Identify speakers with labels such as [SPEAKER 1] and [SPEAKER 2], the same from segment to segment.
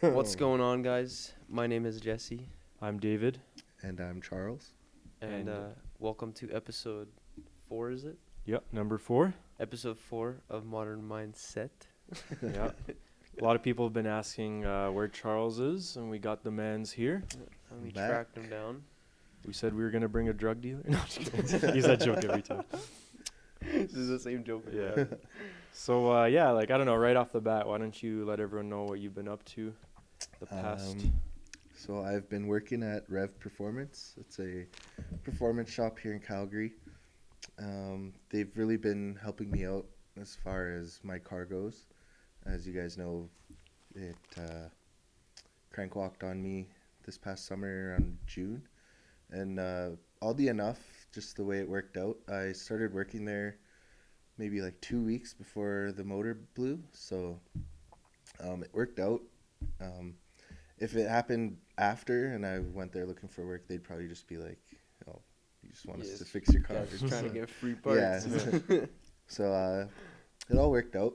[SPEAKER 1] What's going on, guys? My name is Jesse,
[SPEAKER 2] I'm David.
[SPEAKER 3] And I'm Charles.
[SPEAKER 1] and welcome to episode 4, is it?
[SPEAKER 2] Yep, number 4.
[SPEAKER 1] Episode 4 of Modern Mindset.
[SPEAKER 2] Yeah. A lot of people have been asking where Charles is, and we got the man's here.
[SPEAKER 1] And we
[SPEAKER 3] Back.
[SPEAKER 1] tracked him down.
[SPEAKER 2] We said we were going to bring a drug dealer. No, just kidding. Use that joke every time.
[SPEAKER 1] This is the same joke.
[SPEAKER 2] Yeah. So, I don't know, right off the bat, why don't you let everyone know what you've been up to the past?
[SPEAKER 3] So I've been working at Rev Performance. It's a performance shop here in Calgary. They've really been helping me out as far as my car goes. As you guys know, it crank walked on me this past summer around June. And oddly enough, just the way it worked out, I started working there maybe like 2 weeks before the motor blew. So it worked out. If it happened after and I went there looking for work, they'd probably just be like, "Oh, you just want us to fix your car."
[SPEAKER 1] Yeah, just trying to get free
[SPEAKER 3] Yeah.
[SPEAKER 1] parts.
[SPEAKER 3] So it all worked out.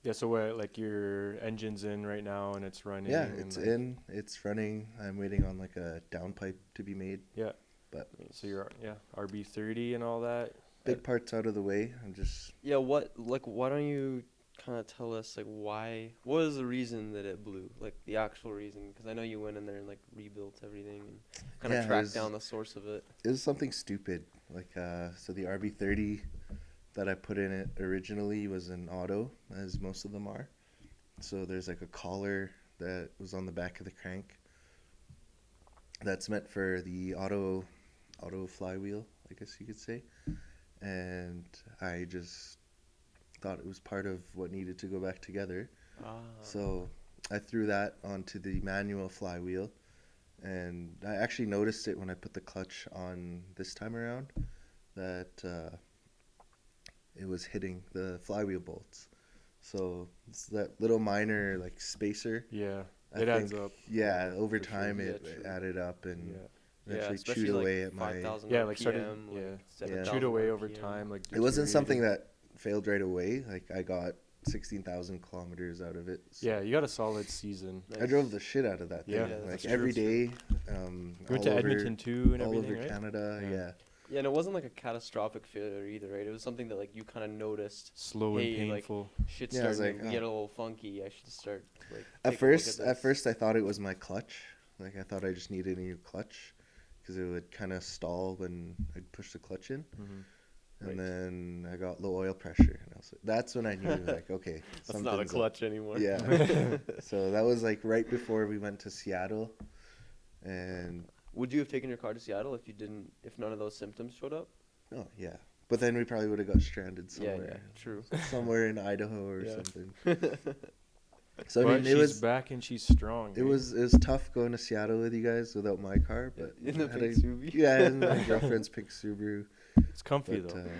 [SPEAKER 2] Yeah, so what, like your engine's in right now and it's running?
[SPEAKER 3] Yeah,
[SPEAKER 2] and
[SPEAKER 3] it's
[SPEAKER 2] like,
[SPEAKER 3] in. It's running. I'm waiting on like a downpipe to be made.
[SPEAKER 2] Yeah.
[SPEAKER 3] But
[SPEAKER 2] So you're, RB30 and all that?
[SPEAKER 3] big parts out of the way. I'm just
[SPEAKER 1] Yeah, why don't you kind of tell us, like, what was the reason that it blew? Like, the actual reason? Because I know you went in there and, like, rebuilt everything and kind of
[SPEAKER 3] Yeah, it
[SPEAKER 1] tracked
[SPEAKER 3] was-
[SPEAKER 1] down the source of it.
[SPEAKER 3] it was something stupid. Like so the RB30 that I put in it originally was an auto, as most of them are. So there's like a collar that was on the back of the crank that's meant for the auto flywheel, I guess you could say. And I just thought it was part of what needed to go back together. So I threw that onto the manual flywheel, and I actually noticed it when I put the clutch on this time around, that it was hitting the flywheel bolts. So it's that little minor like spacer.
[SPEAKER 2] Yeah.
[SPEAKER 3] I
[SPEAKER 2] It adds
[SPEAKER 3] think,
[SPEAKER 2] up.
[SPEAKER 3] Yeah, over
[SPEAKER 1] For sure.
[SPEAKER 3] time
[SPEAKER 1] Yeah,
[SPEAKER 3] it
[SPEAKER 1] true.
[SPEAKER 3] added up and
[SPEAKER 2] Yeah.
[SPEAKER 3] eventually
[SPEAKER 1] especially
[SPEAKER 3] chewed
[SPEAKER 1] like
[SPEAKER 3] away at my.
[SPEAKER 1] 5,000
[SPEAKER 2] Yeah, like started,
[SPEAKER 1] RPM, like
[SPEAKER 2] yeah.
[SPEAKER 1] 7,000
[SPEAKER 2] Chewed away over
[SPEAKER 1] RPM.
[SPEAKER 2] time. Like
[SPEAKER 3] It wasn't something
[SPEAKER 2] deteriorated.
[SPEAKER 3] that failed right away. Like I got 16,000 kilometers out of it. So
[SPEAKER 2] Yeah, you got a solid season.
[SPEAKER 3] I drove the shit out of that thing.
[SPEAKER 2] Yeah,
[SPEAKER 1] that's
[SPEAKER 3] Like
[SPEAKER 1] true.
[SPEAKER 3] every
[SPEAKER 2] It's true.
[SPEAKER 3] day.
[SPEAKER 2] You went to
[SPEAKER 3] all over-
[SPEAKER 2] Edmonton too and
[SPEAKER 3] all
[SPEAKER 2] everything,
[SPEAKER 3] over
[SPEAKER 2] right?
[SPEAKER 3] Canada.
[SPEAKER 2] Yeah.
[SPEAKER 3] Yeah.
[SPEAKER 1] Yeah, and it wasn't like a catastrophic failure either, right? It was something that like you kind of noticed.
[SPEAKER 2] Slow
[SPEAKER 1] Hey,
[SPEAKER 2] and
[SPEAKER 1] like,
[SPEAKER 2] painful.
[SPEAKER 1] Shit's
[SPEAKER 3] Yeah, I was
[SPEAKER 1] starting to
[SPEAKER 3] like,
[SPEAKER 1] get a
[SPEAKER 3] oh.
[SPEAKER 1] little funky. I should start like.
[SPEAKER 3] At
[SPEAKER 1] take a look
[SPEAKER 3] first,
[SPEAKER 1] at
[SPEAKER 3] at
[SPEAKER 1] this.
[SPEAKER 3] first, I thought it was my clutch. Like I thought I just needed a new clutch, because it would kind of stall when I'd push the clutch in.
[SPEAKER 2] Mm-hmm.
[SPEAKER 3] And
[SPEAKER 1] Right.
[SPEAKER 3] then I got low oil pressure, and I was like, that's when I knew, like, okay,
[SPEAKER 1] That's not a
[SPEAKER 3] something's up.
[SPEAKER 1] clutch anymore.
[SPEAKER 3] Yeah. So that was like right before we went to Seattle, and
[SPEAKER 1] Would you have taken your car to Seattle if none of those symptoms showed up?
[SPEAKER 3] oh yeah, but then we probably would have got stranded
[SPEAKER 1] Yeah,
[SPEAKER 3] somewhere,
[SPEAKER 1] true.
[SPEAKER 3] somewhere in Idaho or
[SPEAKER 1] Yeah.
[SPEAKER 3] something. So I
[SPEAKER 2] But
[SPEAKER 3] mean,
[SPEAKER 2] she's
[SPEAKER 3] it was
[SPEAKER 2] back and she's strong.
[SPEAKER 3] it
[SPEAKER 2] right?
[SPEAKER 3] was tough going to Seattle with you guys without my car, but
[SPEAKER 1] In the
[SPEAKER 3] I had
[SPEAKER 1] pink
[SPEAKER 3] a-
[SPEAKER 1] Subi?
[SPEAKER 3] yeah, and my girlfriend's pink Subaru.
[SPEAKER 2] It's comfy
[SPEAKER 3] But
[SPEAKER 2] though.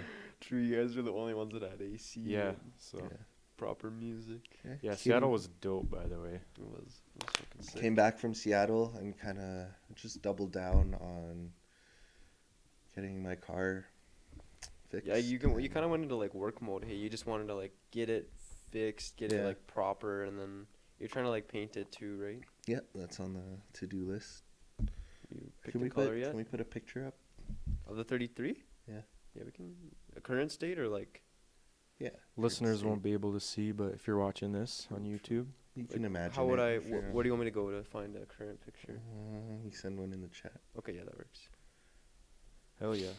[SPEAKER 1] True, you guys are the only ones that had AC.
[SPEAKER 2] Yeah.
[SPEAKER 1] and
[SPEAKER 2] So
[SPEAKER 3] yeah.
[SPEAKER 1] proper music.
[SPEAKER 2] yeah,
[SPEAKER 3] Came-
[SPEAKER 2] Seattle was dope, by the way.
[SPEAKER 1] It was fucking sick.
[SPEAKER 3] Came back from Seattle and kind of just doubled down on getting my car fixed.
[SPEAKER 1] Yeah, you kind of went into like work mode. Hey, you just wanted to like get it fixed, get it
[SPEAKER 3] Yeah.
[SPEAKER 1] like proper, and then you're trying to like paint it too, right?
[SPEAKER 3] Yeah, that's on the to-do list.
[SPEAKER 1] You picked
[SPEAKER 3] Can
[SPEAKER 1] the
[SPEAKER 3] we
[SPEAKER 1] color
[SPEAKER 3] put
[SPEAKER 1] yet?
[SPEAKER 3] Can we put a picture up?
[SPEAKER 1] Of the 33?
[SPEAKER 3] Yeah.
[SPEAKER 1] Yeah, we can. A current state or like.
[SPEAKER 3] Yeah.
[SPEAKER 2] Listeners
[SPEAKER 3] see.
[SPEAKER 2] won't be able to see, but if you're watching this on YouTube,
[SPEAKER 3] You can imagine.
[SPEAKER 1] How would
[SPEAKER 3] it
[SPEAKER 1] I?
[SPEAKER 3] if you're
[SPEAKER 1] Where do you want me to go to find a current picture?
[SPEAKER 3] You send one in the chat.
[SPEAKER 1] Okay, yeah, that works.
[SPEAKER 2] hell yeah.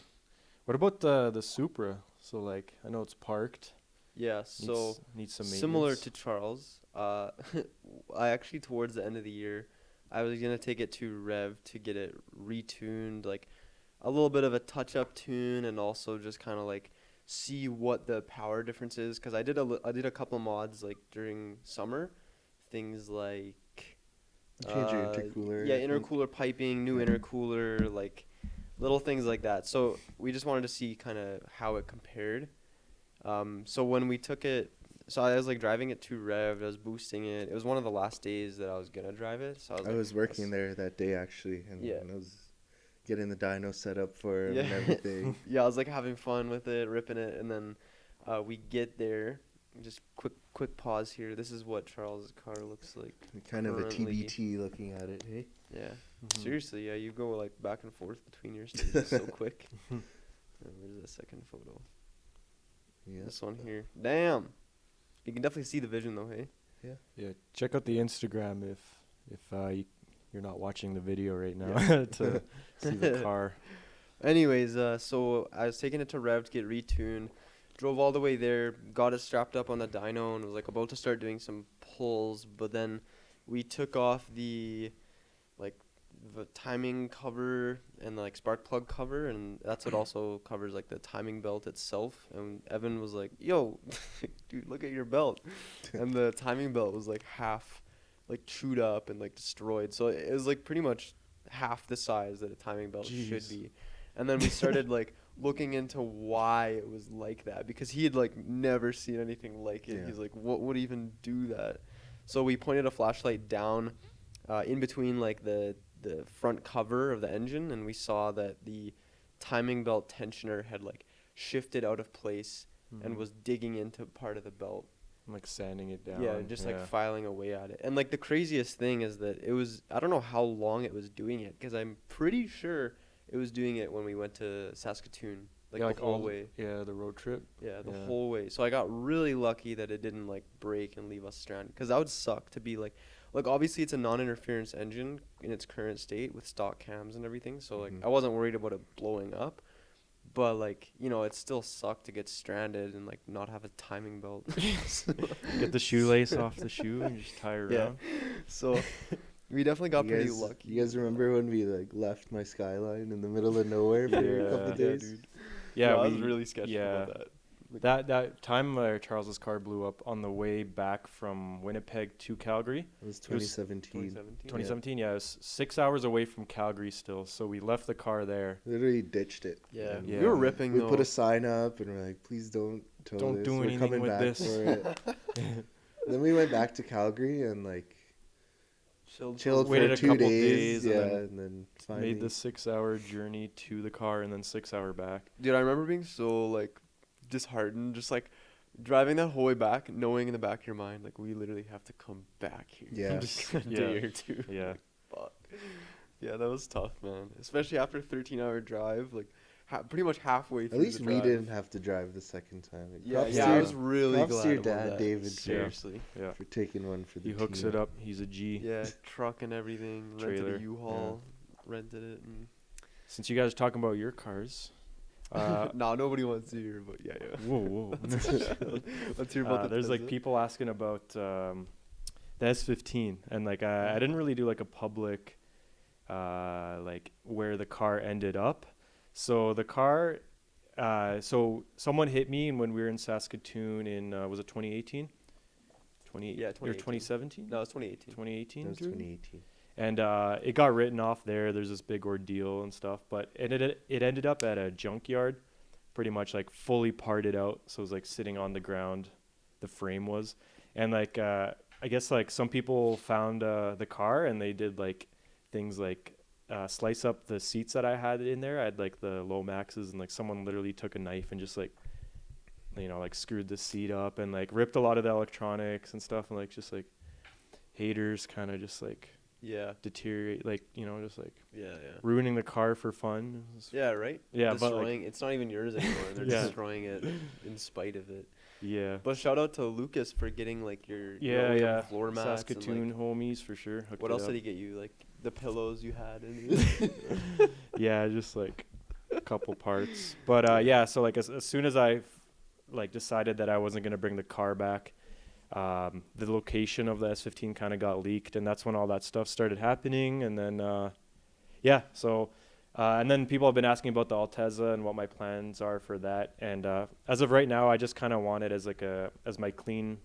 [SPEAKER 2] What about the Supra? So like, I know it's parked.
[SPEAKER 1] Yeah, so
[SPEAKER 2] Needs some
[SPEAKER 1] similar
[SPEAKER 2] maintenance.
[SPEAKER 1] to Charles, I actually towards the end of the year, I was gonna take it to Rev to get it retuned, like a little bit of a touch-up tune, and also just kind of like see what the power difference is. Cause I did a couple mods like during summer, things like
[SPEAKER 3] Change your intercooler.
[SPEAKER 1] yeah,
[SPEAKER 3] I think.
[SPEAKER 1] intercooler piping, new intercooler, like little things like that. So we just wanted to see kind of how it compared. So when we took it, so I was like driving it to Rev, I was boosting it. It was one of the last days that I was gonna drive it. So
[SPEAKER 3] I was working there that day actually, and
[SPEAKER 1] Yeah.
[SPEAKER 3] I was getting the dyno set up for him
[SPEAKER 1] Yeah.
[SPEAKER 3] and everything.
[SPEAKER 1] Yeah, I was like having fun with it, ripping it, and then we get there, just quick pause here. This is what Charles' car looks like.
[SPEAKER 3] Kind of a
[SPEAKER 1] Currently.
[SPEAKER 3] TBT looking at it, hey?
[SPEAKER 1] Yeah.
[SPEAKER 2] Mhm.
[SPEAKER 1] Seriously, yeah, you go like back and forth between your stages so quick. Where's the second photo?
[SPEAKER 3] Yeah.
[SPEAKER 1] This one here. Damn. You can definitely see the vision though, hey?
[SPEAKER 2] Yeah, check out the Instagram if you're not watching the video right now to see the car.
[SPEAKER 1] Anyways, so I was taking it to Rev to get retuned. Drove all the way there, got it strapped up on the dyno, and was like about to start doing some pulls. But then we took off the timing cover and the like spark plug cover, and that's what also covers like the timing belt itself. And Evan was like, "Yo, dude, look at your belt," and the timing belt was like half, like chewed up and like destroyed. So it was like pretty much half the size that a timing belt should
[SPEAKER 2] Jeez.
[SPEAKER 1] be. And then we started like looking into why it was like that, because he had like never seen anything like it.
[SPEAKER 3] Yeah.
[SPEAKER 1] He's like, what would even do that? So we pointed a flashlight down in between like the front cover of the engine, and we saw that the timing belt tensioner had like shifted out of place and was digging into part of the belt.
[SPEAKER 2] like sanding it down.
[SPEAKER 1] Yeah, just like filing away at it. And like the craziest thing is that it was, I don't know how long it was doing it, because I'm pretty sure it was doing it when we went to Saskatoon, like
[SPEAKER 2] yeah,
[SPEAKER 1] the whole way.
[SPEAKER 2] The road trip.
[SPEAKER 1] Yeah, the
[SPEAKER 2] Yeah.
[SPEAKER 1] whole way. So I got really lucky that it didn't like break and leave us stranded, because that would suck to be like obviously it's a non-interference engine in its current state with stock cams and everything. So like I wasn't worried about it blowing up, but like, you know, it still sucked to get stranded and like not have a timing belt.
[SPEAKER 2] Get the shoelace off the shoe and just tie it around.
[SPEAKER 1] Yeah. So we definitely got pretty
[SPEAKER 3] guys,
[SPEAKER 1] lucky.
[SPEAKER 3] You guys remember when we like left my Skyline in the middle of nowhere for a couple of days?
[SPEAKER 1] dude.
[SPEAKER 2] Yeah,
[SPEAKER 1] No, I
[SPEAKER 2] we,
[SPEAKER 1] was really sketchy about that.
[SPEAKER 2] That time Charles's car blew up on the way back from Winnipeg to Calgary.
[SPEAKER 3] It was 2017.
[SPEAKER 2] 2017, yeah, it was 6 hours away from Calgary still. So we left the car there.
[SPEAKER 3] Literally ditched it.
[SPEAKER 1] Yeah.
[SPEAKER 2] Yeah.
[SPEAKER 1] We were ripping
[SPEAKER 3] We
[SPEAKER 1] though.
[SPEAKER 3] put a sign up and we're like, please don't tow
[SPEAKER 2] Don't
[SPEAKER 3] this.
[SPEAKER 2] do
[SPEAKER 3] We're
[SPEAKER 2] anything
[SPEAKER 3] coming
[SPEAKER 2] with
[SPEAKER 3] back
[SPEAKER 2] this.
[SPEAKER 3] for it. Then we went back to Calgary and like chilled
[SPEAKER 2] Waited
[SPEAKER 3] for
[SPEAKER 2] a
[SPEAKER 3] 2
[SPEAKER 2] couple
[SPEAKER 3] days.
[SPEAKER 2] days and
[SPEAKER 3] Yeah,
[SPEAKER 2] then
[SPEAKER 3] and then finally
[SPEAKER 2] Made the 6 hour journey to the car and then 6 hour back.
[SPEAKER 1] Dude, I remember being so like disheartened, just like driving that whole way back, knowing in the back of your mind, like we literally have to come back here.
[SPEAKER 3] Yeah.
[SPEAKER 1] Just a
[SPEAKER 2] Yeah.
[SPEAKER 1] day or two.
[SPEAKER 2] Yeah.
[SPEAKER 1] Fuck. Yeah, that was tough, man. Especially after a 13-hour drive, like pretty much halfway through.
[SPEAKER 3] At least
[SPEAKER 1] the
[SPEAKER 3] we
[SPEAKER 1] drive.
[SPEAKER 3] didn't have to drive the second time. Like,
[SPEAKER 1] Yeah,
[SPEAKER 3] props
[SPEAKER 1] yeah,
[SPEAKER 3] to
[SPEAKER 1] I
[SPEAKER 3] your-
[SPEAKER 1] was really
[SPEAKER 3] props
[SPEAKER 1] glad
[SPEAKER 3] to your
[SPEAKER 1] about
[SPEAKER 3] dad,
[SPEAKER 1] that.
[SPEAKER 3] David, for-
[SPEAKER 1] Seriously.
[SPEAKER 2] Yeah.
[SPEAKER 3] for taking one for the
[SPEAKER 2] He hooks
[SPEAKER 3] team.
[SPEAKER 2] it up. He's a G.
[SPEAKER 1] Yeah, truck and everything. Rented
[SPEAKER 2] Trailer.
[SPEAKER 1] a U-Haul, rented it, and
[SPEAKER 2] Since you guys are talking about your cars,
[SPEAKER 1] no, nobody wants to hear, but yeah.
[SPEAKER 2] whoa.
[SPEAKER 1] Let's hear about the
[SPEAKER 2] There's like
[SPEAKER 1] Tesla.
[SPEAKER 2] people asking about the S15, and like I didn't really do like a public like where the car ended up. So the car, so someone hit me when we were in Saskatoon in was it 2018?
[SPEAKER 1] Yeah,
[SPEAKER 2] Or
[SPEAKER 1] 2018.
[SPEAKER 2] 2017?
[SPEAKER 1] No, it's 2018.
[SPEAKER 2] 2018.
[SPEAKER 3] That was
[SPEAKER 2] Drew?
[SPEAKER 3] 2018.
[SPEAKER 2] And it got written off there. There's this big ordeal and stuff, but it ended up at a junkyard, pretty much like fully parted out. So it was like sitting on the ground, the frame was, and like I guess like some people found the car and they did like things like slice up the seats that I had in there. I had like the low maxes, and like someone literally took a knife and just like, you know, like screwed the seat up and like ripped a lot of the electronics and stuff, and like just like haters kind of just like
[SPEAKER 1] Yeah.
[SPEAKER 2] deteriorate, like, you know, just like
[SPEAKER 1] Yeah.
[SPEAKER 2] ruining the car for fun. It was-
[SPEAKER 1] Yeah, right?
[SPEAKER 2] Yeah, but, like-
[SPEAKER 1] destroying it's not even yours anymore. They're
[SPEAKER 2] Yeah.
[SPEAKER 1] destroying it in spite of it.
[SPEAKER 2] yeah,
[SPEAKER 1] But shout out to Lucas for getting like your
[SPEAKER 2] yeah,
[SPEAKER 1] your
[SPEAKER 2] yeah.
[SPEAKER 1] floor mats and,
[SPEAKER 2] Saskatoon
[SPEAKER 1] like,
[SPEAKER 2] homies for sure. hooked
[SPEAKER 1] what
[SPEAKER 2] it
[SPEAKER 1] else
[SPEAKER 2] up.
[SPEAKER 1] did he get you? Like the pillows you had in
[SPEAKER 2] Yeah, just like a couple parts. But yeah, so like as soon as I like decided that I wasn't gonna bring the car back, the location of the S15 kind of got leaked, and that's when all that stuff started happening. And then yeah, so and then people have been asking about the Alteza and what my plans are for that. And as of right now, I just kind of want it as like as my clean,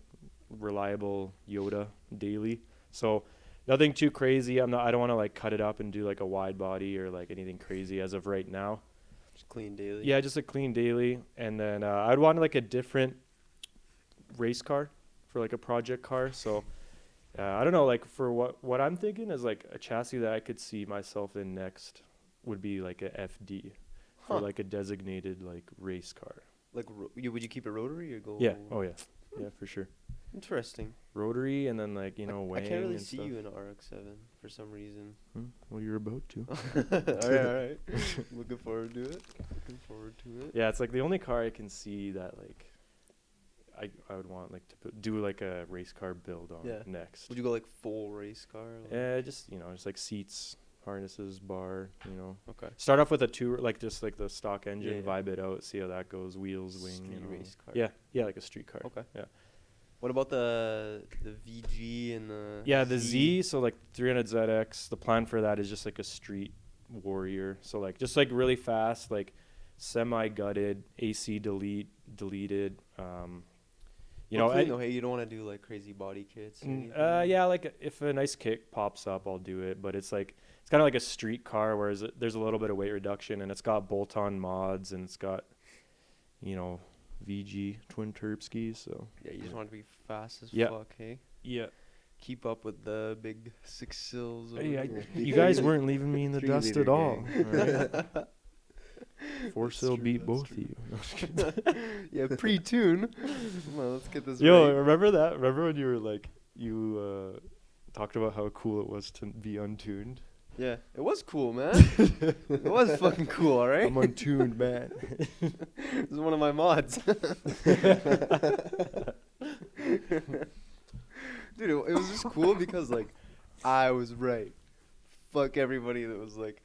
[SPEAKER 2] reliable Yoda daily. So nothing too crazy. I don't want to like cut it up and do like a wide body or like anything crazy as of right now.
[SPEAKER 1] just clean daily.
[SPEAKER 2] Yeah, just a clean daily. And then I'd want like a different race car for like a project car. So I don't know, like for what I'm thinking is like a chassis that I could see myself in next would be like a FD for
[SPEAKER 1] Huh.
[SPEAKER 2] like a designated like race car.
[SPEAKER 1] Like would you keep it rotary or go?
[SPEAKER 2] Yeah. Oh yeah. Yeah, for sure.
[SPEAKER 1] Interesting.
[SPEAKER 2] Rotary and then like, you know,
[SPEAKER 1] I
[SPEAKER 2] weighing
[SPEAKER 1] can't really
[SPEAKER 2] and
[SPEAKER 1] see
[SPEAKER 2] stuff.
[SPEAKER 1] you in an RX-7 for some reason.
[SPEAKER 2] Well, you're about to.
[SPEAKER 1] All right. Looking forward to it.
[SPEAKER 2] Yeah, it's like the only car I can see that like I would want like to do like a race car build on next.
[SPEAKER 1] Would you go like full race car?
[SPEAKER 2] Yeah, just, you know, just like seats, harnesses, bar, you know.
[SPEAKER 1] Okay.
[SPEAKER 2] Start off with a two, like just like the stock engine,
[SPEAKER 1] Yeah.
[SPEAKER 2] vibe it out, see how that goes, wheels, wing,
[SPEAKER 1] Street
[SPEAKER 2] you know.
[SPEAKER 1] race car.
[SPEAKER 2] Yeah, like a street car.
[SPEAKER 1] Okay.
[SPEAKER 2] Yeah.
[SPEAKER 1] What about the VG and the
[SPEAKER 2] The Z, so like 300ZX, the plan for that is just like a street warrior. So like just like really fast, like semi-gutted, AC deleted, you know,
[SPEAKER 1] clean, though, hey, you don't want to do like crazy body kits. Or anything?
[SPEAKER 2] yeah, like if a nice kick pops up, I'll do it. But it's like it's kind of like a street car, whereas there's a little bit of weight reduction, and it's got bolt-on mods, and it's got, you know, VG twin turb skis. So
[SPEAKER 1] Yeah, you just want to be fast as
[SPEAKER 2] Yeah.
[SPEAKER 1] fuck, hey?
[SPEAKER 2] yeah,
[SPEAKER 1] Keep up with the big 6 sills.
[SPEAKER 2] you guys weren't leaving me in the dust
[SPEAKER 3] 3
[SPEAKER 2] at
[SPEAKER 3] liter
[SPEAKER 2] all.
[SPEAKER 3] gang.
[SPEAKER 2] Right? 4-sill
[SPEAKER 1] true,
[SPEAKER 2] beat
[SPEAKER 1] that's
[SPEAKER 2] both
[SPEAKER 1] true.
[SPEAKER 2] of you.
[SPEAKER 1] Yeah, pre-tune. Come on, let's get this
[SPEAKER 2] Yo,
[SPEAKER 1] right.
[SPEAKER 2] remember that? Remember when you were like you talked about how cool it was to be untuned?
[SPEAKER 1] Yeah, it was cool, man. It was fucking cool, all right?
[SPEAKER 2] I'm untuned, man.
[SPEAKER 1] This is one of my mods. Dude, it was just cool because, like, I was right. Fuck everybody that was like,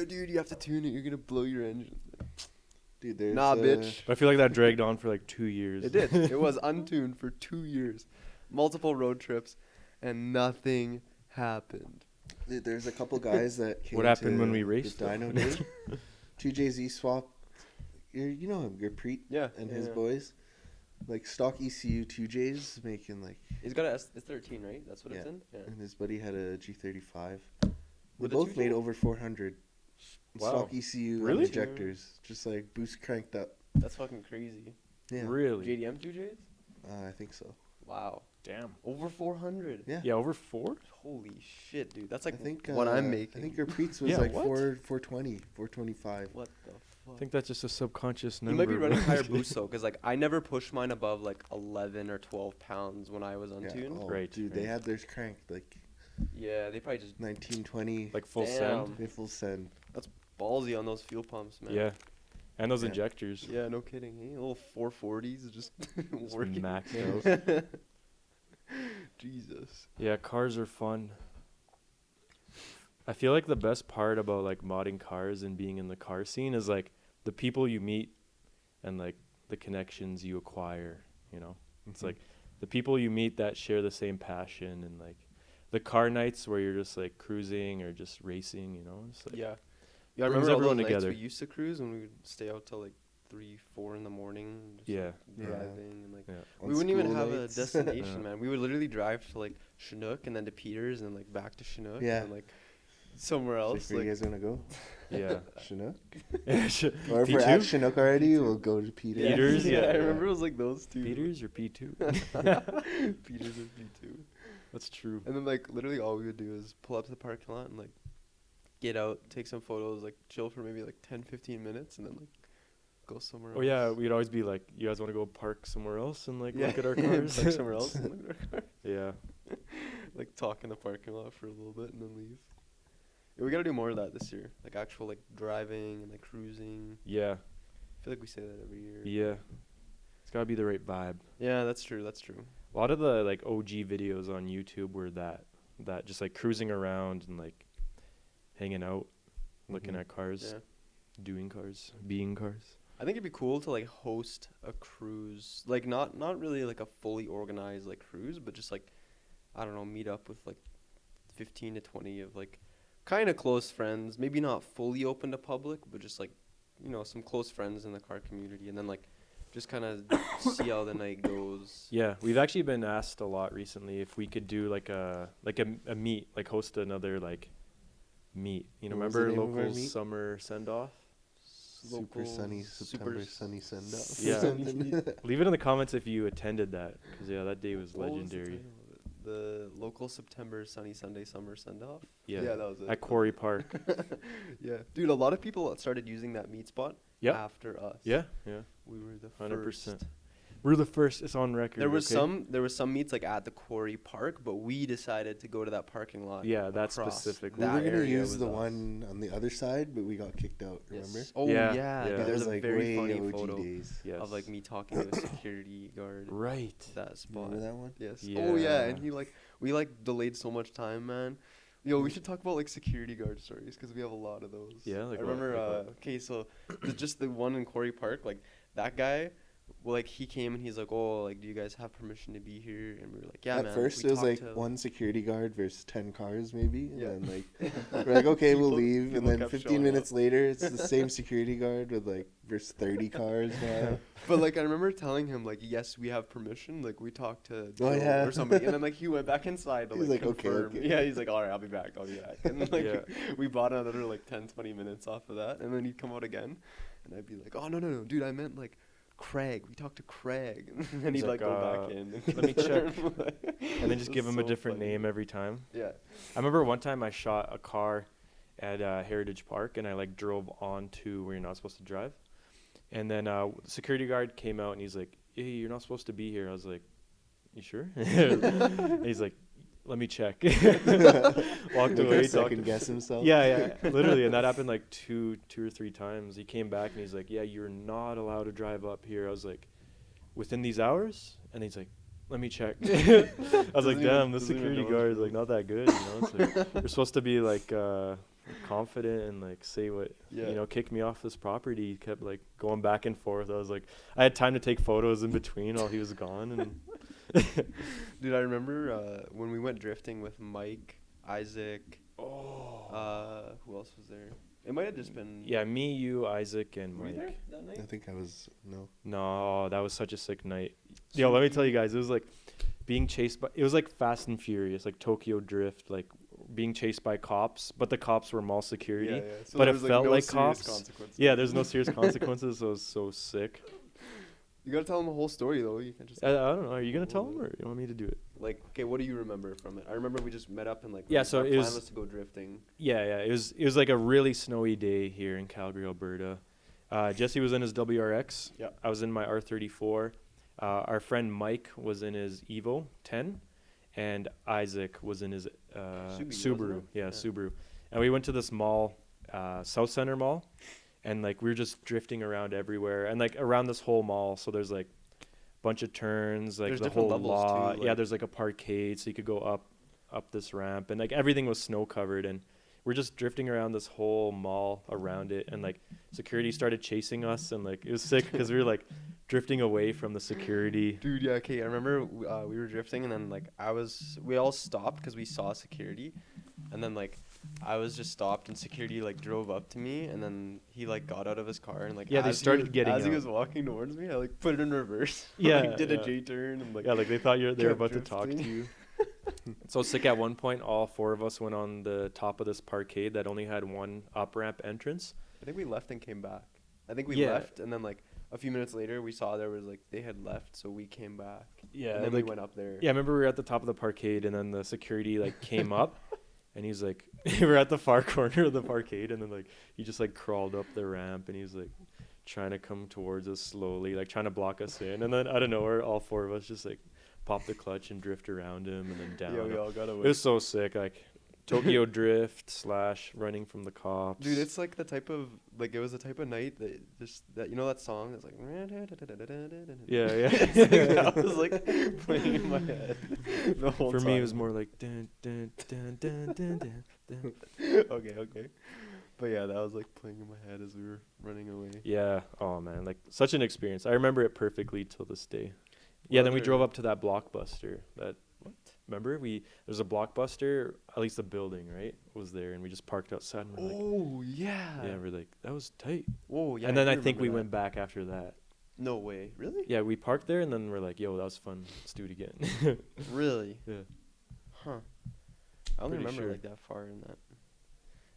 [SPEAKER 1] dude, you have to tune it. You're going to blow your engine.
[SPEAKER 3] Dude, there's
[SPEAKER 1] Nah, bitch.
[SPEAKER 2] I feel like that dragged on for like 2 years.
[SPEAKER 1] It did. It was untuned for 2 years. Multiple road trips, and nothing happened.
[SPEAKER 3] Dude, there's a couple guys that came
[SPEAKER 2] What happened
[SPEAKER 3] to
[SPEAKER 2] when we raced,
[SPEAKER 3] the dyno day. 2JZ swap. You know him, Gurpreet
[SPEAKER 1] Yeah.
[SPEAKER 3] and his boys. Like stock ECU 2Js making like,
[SPEAKER 1] He's got a S13, right? That's what it's
[SPEAKER 3] Yeah.
[SPEAKER 1] in? Yeah.
[SPEAKER 3] and his buddy had a G35. They
[SPEAKER 1] With a
[SPEAKER 3] both
[SPEAKER 1] 2J?
[SPEAKER 3] made over 400.
[SPEAKER 1] Wow.
[SPEAKER 3] Stock ECU
[SPEAKER 2] Really?
[SPEAKER 3] injectors, just like boost cranked up.
[SPEAKER 1] That's fucking crazy.
[SPEAKER 3] Yeah,
[SPEAKER 2] Really?
[SPEAKER 1] JDM 2Js?
[SPEAKER 3] I think so.
[SPEAKER 1] Wow.
[SPEAKER 2] Damn.
[SPEAKER 1] Over 400.
[SPEAKER 3] Yeah.
[SPEAKER 2] Yeah, over 4?
[SPEAKER 1] Holy shit, dude. That's like
[SPEAKER 3] I think
[SPEAKER 1] what I'm
[SPEAKER 3] I
[SPEAKER 1] making.
[SPEAKER 3] think Gurpreet's was
[SPEAKER 2] Yeah,
[SPEAKER 3] like
[SPEAKER 2] what?
[SPEAKER 3] 420, 425.
[SPEAKER 1] What the fuck?
[SPEAKER 2] I think that's just a subconscious
[SPEAKER 1] You
[SPEAKER 2] number.
[SPEAKER 1] might be running
[SPEAKER 2] bro.
[SPEAKER 1] higher boost though, because like I never pushed mine above like 11 or 12 pounds when I was untuned.
[SPEAKER 3] Oh,
[SPEAKER 2] Right,
[SPEAKER 3] dude, they
[SPEAKER 2] right.
[SPEAKER 3] had theirs cranked like
[SPEAKER 1] Yeah, they probably just
[SPEAKER 3] 1920,
[SPEAKER 2] Like full
[SPEAKER 1] Damn.
[SPEAKER 2] send.
[SPEAKER 3] they full send.
[SPEAKER 1] ballsy on those fuel pumps, man.
[SPEAKER 2] Yeah. And those
[SPEAKER 3] Yeah.
[SPEAKER 2] injectors.
[SPEAKER 1] Yeah, no kidding. Eh? Little 440s just
[SPEAKER 2] Just
[SPEAKER 1] working.
[SPEAKER 2] maxed out.
[SPEAKER 1] Jesus.
[SPEAKER 2] Yeah, cars are fun. I feel like the best part about like modding cars and being in the car scene is like the people you meet and like the connections you acquire, you know. It's like the people you meet that share the same passion, and like the car nights where you're just like cruising or just racing, you know. It's like
[SPEAKER 1] Yeah. Yeah, I
[SPEAKER 2] brings
[SPEAKER 1] remember all
[SPEAKER 2] everyone
[SPEAKER 1] those nights
[SPEAKER 2] together.
[SPEAKER 1] we used to cruise when we would stay out till like 3, 4 in the morning. Just,
[SPEAKER 2] Yeah.
[SPEAKER 1] like,
[SPEAKER 3] Yeah.
[SPEAKER 1] driving and like
[SPEAKER 2] yeah.
[SPEAKER 3] On
[SPEAKER 1] we wouldn't even
[SPEAKER 3] school
[SPEAKER 1] have
[SPEAKER 3] nights.
[SPEAKER 1] a destination,
[SPEAKER 2] Yeah.
[SPEAKER 1] man. We would literally drive to like Chinook and then to Peters and then like back to Chinook
[SPEAKER 3] Yeah.
[SPEAKER 1] and like somewhere
[SPEAKER 3] It's
[SPEAKER 1] else.
[SPEAKER 3] like, where
[SPEAKER 1] Like,
[SPEAKER 3] you guys wanna go?
[SPEAKER 2] Yeah.
[SPEAKER 3] Chinook?
[SPEAKER 2] P2?
[SPEAKER 3] Or if we're at Chinook already, we'll go to Peter.
[SPEAKER 2] Peters,
[SPEAKER 1] yeah,
[SPEAKER 2] yeah,
[SPEAKER 1] I
[SPEAKER 2] yeah.
[SPEAKER 1] remember it was like those two.
[SPEAKER 2] Peters or P2?
[SPEAKER 1] Peters and P2.
[SPEAKER 2] That's true.
[SPEAKER 1] And then like literally all we would do is pull up to the parking lot and like get out, take some photos, like chill for maybe like 10-15 minutes and then like go somewhere else.
[SPEAKER 2] Oh yeah, we'd always be like, "You guys want to go park somewhere else and like
[SPEAKER 1] Yeah.
[SPEAKER 2] look at our cars?"
[SPEAKER 1] Park somewhere else and look at our car.
[SPEAKER 2] Yeah.
[SPEAKER 1] Like talk in the parking lot for a little bit and then leave. Yeah, we gotta do more of that this year. Like actual like driving and like cruising.
[SPEAKER 2] Yeah.
[SPEAKER 1] I feel like we say that every year.
[SPEAKER 2] Yeah. It's gotta be the right vibe.
[SPEAKER 1] Yeah, that's true. That's true.
[SPEAKER 2] A lot of the like OG videos on YouTube were that just like cruising around and like hanging out, looking
[SPEAKER 3] Mhm.
[SPEAKER 2] at cars,
[SPEAKER 1] Yeah.
[SPEAKER 2] doing cars, being cars.
[SPEAKER 1] I think it'd be cool to like host a cruise, like not really like a fully organized like cruise, but just like I don't know, meet up with like 15 to 20 of like kind of close friends, maybe not fully open to public, but just like you know some close friends in the car community, and then like just kind of see how the night goes.
[SPEAKER 2] Yeah, we've actually been asked a lot recently if we could do like a meet, like host another like meet. You know,
[SPEAKER 3] What was the
[SPEAKER 2] remember
[SPEAKER 3] name of our
[SPEAKER 2] Locals
[SPEAKER 3] meet?
[SPEAKER 2] summer send off?
[SPEAKER 3] Super sunny September sunny send up.
[SPEAKER 2] Yeah. Leave it in the comments if you attended that, because yeah, that day was
[SPEAKER 1] What was the
[SPEAKER 2] legendary.
[SPEAKER 1] title of it? The local September sunny Sunday summer send off.
[SPEAKER 2] Yeah.
[SPEAKER 1] that was it.
[SPEAKER 2] At Quarry Park.
[SPEAKER 1] Yeah, dude, a lot of people started using that meet spot
[SPEAKER 2] Yep.
[SPEAKER 1] after us.
[SPEAKER 2] Yeah, yeah.
[SPEAKER 1] We were the
[SPEAKER 2] 100%.
[SPEAKER 1] first.
[SPEAKER 2] We're the first. It's on record.
[SPEAKER 1] There was
[SPEAKER 2] okay?
[SPEAKER 1] some meets like at the Quarry Park, but we decided to go to that parking lot.
[SPEAKER 2] Yeah, that
[SPEAKER 1] across.
[SPEAKER 2] specific
[SPEAKER 3] We
[SPEAKER 2] one.
[SPEAKER 3] were
[SPEAKER 1] That
[SPEAKER 3] gonna
[SPEAKER 1] area
[SPEAKER 3] use
[SPEAKER 1] was
[SPEAKER 3] the
[SPEAKER 1] us.
[SPEAKER 3] one on the other side, but we got kicked out. Remember?
[SPEAKER 1] Yes. Oh
[SPEAKER 2] Yeah,
[SPEAKER 1] yeah,
[SPEAKER 2] yeah.
[SPEAKER 1] dude,
[SPEAKER 3] That
[SPEAKER 1] there's
[SPEAKER 3] was
[SPEAKER 1] a
[SPEAKER 3] like
[SPEAKER 1] very
[SPEAKER 3] way
[SPEAKER 1] funny
[SPEAKER 3] OG
[SPEAKER 1] photo
[SPEAKER 3] days.
[SPEAKER 2] Yes.
[SPEAKER 1] of like me talking to a security guard.
[SPEAKER 2] Right.
[SPEAKER 1] That spot.
[SPEAKER 3] Remember that one?
[SPEAKER 1] Yes. Oh yeah,
[SPEAKER 2] Yeah.
[SPEAKER 1] and we delayed so much time, man. Yo, we should talk about like security guard stories because we have a lot of those.
[SPEAKER 2] Yeah, like
[SPEAKER 1] I
[SPEAKER 2] what?
[SPEAKER 1] remember.
[SPEAKER 2] Like what?
[SPEAKER 1] Okay, so just the one in Quarry Park, like that guy. Well, like he came and he's like, "Oh, like, do you guys have permission to be here?" And we were like, "Yeah,
[SPEAKER 3] At
[SPEAKER 1] man."
[SPEAKER 3] first,
[SPEAKER 1] We
[SPEAKER 3] it was
[SPEAKER 1] talked
[SPEAKER 3] like
[SPEAKER 1] to-
[SPEAKER 3] one security guard versus 10 cars, maybe. And
[SPEAKER 1] Yeah.
[SPEAKER 3] then, like, we're like, okay, we'll
[SPEAKER 1] People-
[SPEAKER 3] leave.
[SPEAKER 1] people
[SPEAKER 3] And then
[SPEAKER 1] kept
[SPEAKER 3] 15
[SPEAKER 1] showing
[SPEAKER 3] minutes later, it's the same security guard with, like, versus 30 cars now.
[SPEAKER 1] But like I remember telling him like, "Yes, we have permission." Like we talked to
[SPEAKER 3] Oh,
[SPEAKER 1] Joe
[SPEAKER 3] yeah.
[SPEAKER 1] or somebody, and then like he went back inside to
[SPEAKER 3] He's
[SPEAKER 1] like
[SPEAKER 3] like, "Okay,
[SPEAKER 1] confirm.
[SPEAKER 3] okay."
[SPEAKER 1] Yeah, he's like, "All right, I'll be back. I'll be back." And like
[SPEAKER 2] Yeah.
[SPEAKER 1] we bought another like 10-20 minutes off of that, and then he'd come out again, and I'd be like, "Oh no, dude, I meant like Craig. We talked to Craig," and then
[SPEAKER 2] He's
[SPEAKER 1] he'd like
[SPEAKER 2] like,
[SPEAKER 1] go back in.
[SPEAKER 2] let me check. And then just
[SPEAKER 1] It
[SPEAKER 2] give
[SPEAKER 1] was
[SPEAKER 2] him a
[SPEAKER 1] so
[SPEAKER 2] different
[SPEAKER 1] funny.
[SPEAKER 2] name every time.
[SPEAKER 1] Yeah.
[SPEAKER 2] I remember one time I shot a car at Heritage Park, and I like drove on to where you're not supposed to drive. And then the security guard came out, and he's like, "Hey, you're not supposed to be here." I was like, "You sure?" And he's like, "Let me check." Walked
[SPEAKER 3] Like,
[SPEAKER 2] away.
[SPEAKER 3] second guess himself.
[SPEAKER 2] Yeah, literally, and that happened like two or three times. He came back and he's like, "Yeah, you're not allowed to drive up here." I was like, "Within these hours?" And he's like, "Let me check." I was like,
[SPEAKER 1] Doesn't even-
[SPEAKER 2] "Damn, this
[SPEAKER 1] doesn't even
[SPEAKER 2] security
[SPEAKER 1] know
[SPEAKER 2] guard
[SPEAKER 1] his
[SPEAKER 2] is like not that good." You know, it's like you're supposed to be like confident and like say what
[SPEAKER 1] Yeah.
[SPEAKER 2] you know. Kick me off this property. He kept like going back and forth. I was like, I had time to take photos in between while he was gone. And
[SPEAKER 1] Dude, I remember when we went drifting with Mike, Isaac. Who else was there? It might have just been.
[SPEAKER 2] yeah, me, you, Isaac, and
[SPEAKER 1] Were you
[SPEAKER 2] Mike.
[SPEAKER 1] there that night?
[SPEAKER 3] I think I was, no.
[SPEAKER 2] No, that was such a sick night. Yo, let me tell you guys, it was like being chased by. It was like Fast and Furious, like Tokyo Drift, like being chased by cops, but the cops were mall security.
[SPEAKER 1] Yeah. So
[SPEAKER 2] But
[SPEAKER 1] there
[SPEAKER 2] it
[SPEAKER 1] was,
[SPEAKER 2] felt
[SPEAKER 1] no
[SPEAKER 2] like
[SPEAKER 1] serious
[SPEAKER 2] cops.
[SPEAKER 1] consequences.
[SPEAKER 2] Yeah, there's no serious consequences. So it was so sick.
[SPEAKER 1] You gotta tell them the whole story though. You can't just.
[SPEAKER 2] I don't know. Are you gonna tell them, or you want me to do it?
[SPEAKER 1] Like, okay, what do you remember from it? I remember we just met up and like.
[SPEAKER 2] Yeah, so
[SPEAKER 1] our
[SPEAKER 2] it
[SPEAKER 1] plan
[SPEAKER 2] was-
[SPEAKER 1] was to go drifting.
[SPEAKER 2] Yeah. It was like a really snowy day here in Calgary, Alberta. Jesse was in his WRX.
[SPEAKER 1] Yeah.
[SPEAKER 2] I was in my R34. Our friend Mike was in his Evo 10, and Isaac was in his
[SPEAKER 1] Subaru, wasn't
[SPEAKER 2] Subaru.
[SPEAKER 1] it?
[SPEAKER 2] Yeah,
[SPEAKER 1] Yeah.
[SPEAKER 2] Subaru. And we went to this mall, South Center Mall, and like we were just drifting around everywhere, and like around this whole mall. So there's like a bunch of turns, like
[SPEAKER 1] There's
[SPEAKER 2] the
[SPEAKER 1] different
[SPEAKER 2] whole
[SPEAKER 1] levels, too,
[SPEAKER 2] lot. Yeah,
[SPEAKER 1] like-
[SPEAKER 2] there's like a parkade, so you could go up this ramp, and like everything was snow covered, and we're just drifting around this whole mall around it, and like security started chasing us, and like it was sick because we were like drifting away from the security.
[SPEAKER 1] Dude, yeah, okay. I remember we were drifting and then like we all stopped because we saw security, and then like I was just stopped and security like drove up to me and then he like got out of his car and like
[SPEAKER 2] Yeah, they
[SPEAKER 1] as he
[SPEAKER 2] started
[SPEAKER 1] was-
[SPEAKER 2] getting
[SPEAKER 1] as he
[SPEAKER 2] out.
[SPEAKER 1] was walking towards me, I like put it in reverse.
[SPEAKER 2] Yeah,
[SPEAKER 1] like, did a
[SPEAKER 2] yeah.
[SPEAKER 1] J-turn and like
[SPEAKER 2] Yeah, like they thought they were
[SPEAKER 1] kept
[SPEAKER 2] about to talk to
[SPEAKER 1] drifting.
[SPEAKER 2] you. So sick. At one point, all four of us went on the top of this parkade that only had one up ramp entrance.
[SPEAKER 1] I think we left and came back. I think we
[SPEAKER 2] Yeah.
[SPEAKER 1] left and then like a few minutes later we saw there was like they had left, so we came back.
[SPEAKER 2] Yeah,
[SPEAKER 1] And then
[SPEAKER 2] like,
[SPEAKER 1] we went up there.
[SPEAKER 2] yeah. I remember we were at the top of the parkade, and then the security like came up, and he's like, we were at the far corner of the parkade, and then like he just like crawled up the ramp, and he was like trying to come towards us slowly, like trying to block us in, and then I don't know, where all four of us just like pop the clutch and drift around him, and then down.
[SPEAKER 1] Yeah, we all got away.
[SPEAKER 2] It was so sick, like Tokyo Drift / running from the cops.
[SPEAKER 1] Dude, it's like the type of like it was the type of night that just that you know that song that's like
[SPEAKER 2] Yeah.
[SPEAKER 1] It's like, that was like playing in my head the whole
[SPEAKER 2] For
[SPEAKER 1] time.
[SPEAKER 2] me, it was more like dun dun dun dun dun dun. dun.
[SPEAKER 1] okay. But yeah, that was like playing in my head as we were running away.
[SPEAKER 2] Yeah. Oh man, like such an experience. I remember it perfectly till this day. Yeah. Then we
[SPEAKER 1] other-
[SPEAKER 2] drove up to that Blockbuster. That
[SPEAKER 1] What?
[SPEAKER 2] remember there's a Blockbuster. At least the building, right, was there, and we just parked outside. And we're like,
[SPEAKER 1] Oh yeah.
[SPEAKER 2] yeah, we're like that was tight.
[SPEAKER 1] Oh yeah.
[SPEAKER 2] and then I
[SPEAKER 1] do
[SPEAKER 2] think we
[SPEAKER 1] remember
[SPEAKER 2] went back after that.
[SPEAKER 1] that. No way. Really?
[SPEAKER 2] Yeah, we parked there, and then we're like, yo, that was fun. Let's do it again.
[SPEAKER 1] Really?
[SPEAKER 2] Yeah.
[SPEAKER 1] Huh. I only
[SPEAKER 2] Pretty
[SPEAKER 1] remember
[SPEAKER 2] sure.
[SPEAKER 1] like that far in that.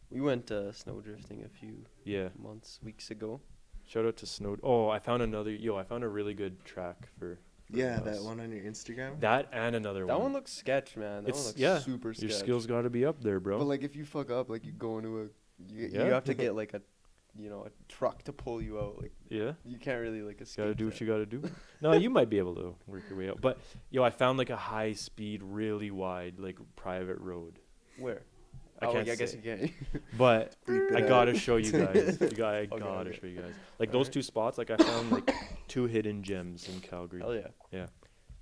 [SPEAKER 1] We went snow drifting a few
[SPEAKER 2] Yeah.
[SPEAKER 1] weeks ago.
[SPEAKER 2] Shout out to Snow. Oh, I found a really good track for
[SPEAKER 3] Yeah,
[SPEAKER 2] us.
[SPEAKER 3] that one on your Instagram.
[SPEAKER 2] That and another
[SPEAKER 1] That
[SPEAKER 2] one.
[SPEAKER 1] one looks sketch, man. That one
[SPEAKER 2] It's-
[SPEAKER 1] looks
[SPEAKER 2] yeah,
[SPEAKER 1] super sketch.
[SPEAKER 2] Your skills got to be up there, bro.
[SPEAKER 1] But like if you fuck up, like you go into you
[SPEAKER 2] Yeah.
[SPEAKER 1] have to get like a a truck to pull you out. Like
[SPEAKER 2] Yeah.
[SPEAKER 1] you can't really like escape.
[SPEAKER 2] Gotta do what
[SPEAKER 1] that.
[SPEAKER 2] you gotta do. No, you might be able to work your way out. But I found like a high speed, really wide, like private road.
[SPEAKER 1] Where?
[SPEAKER 2] I can't
[SPEAKER 1] I guess
[SPEAKER 2] say.
[SPEAKER 1] you can't.
[SPEAKER 2] But
[SPEAKER 3] Bleep it
[SPEAKER 2] I
[SPEAKER 3] out.
[SPEAKER 2] gotta show you guys. I
[SPEAKER 1] Okay,
[SPEAKER 2] gotta
[SPEAKER 1] okay.
[SPEAKER 2] show you guys. Like those
[SPEAKER 1] Alright.
[SPEAKER 2] two spots, like I found like 2 hidden gems in Calgary.
[SPEAKER 1] Hell yeah.
[SPEAKER 2] Yeah.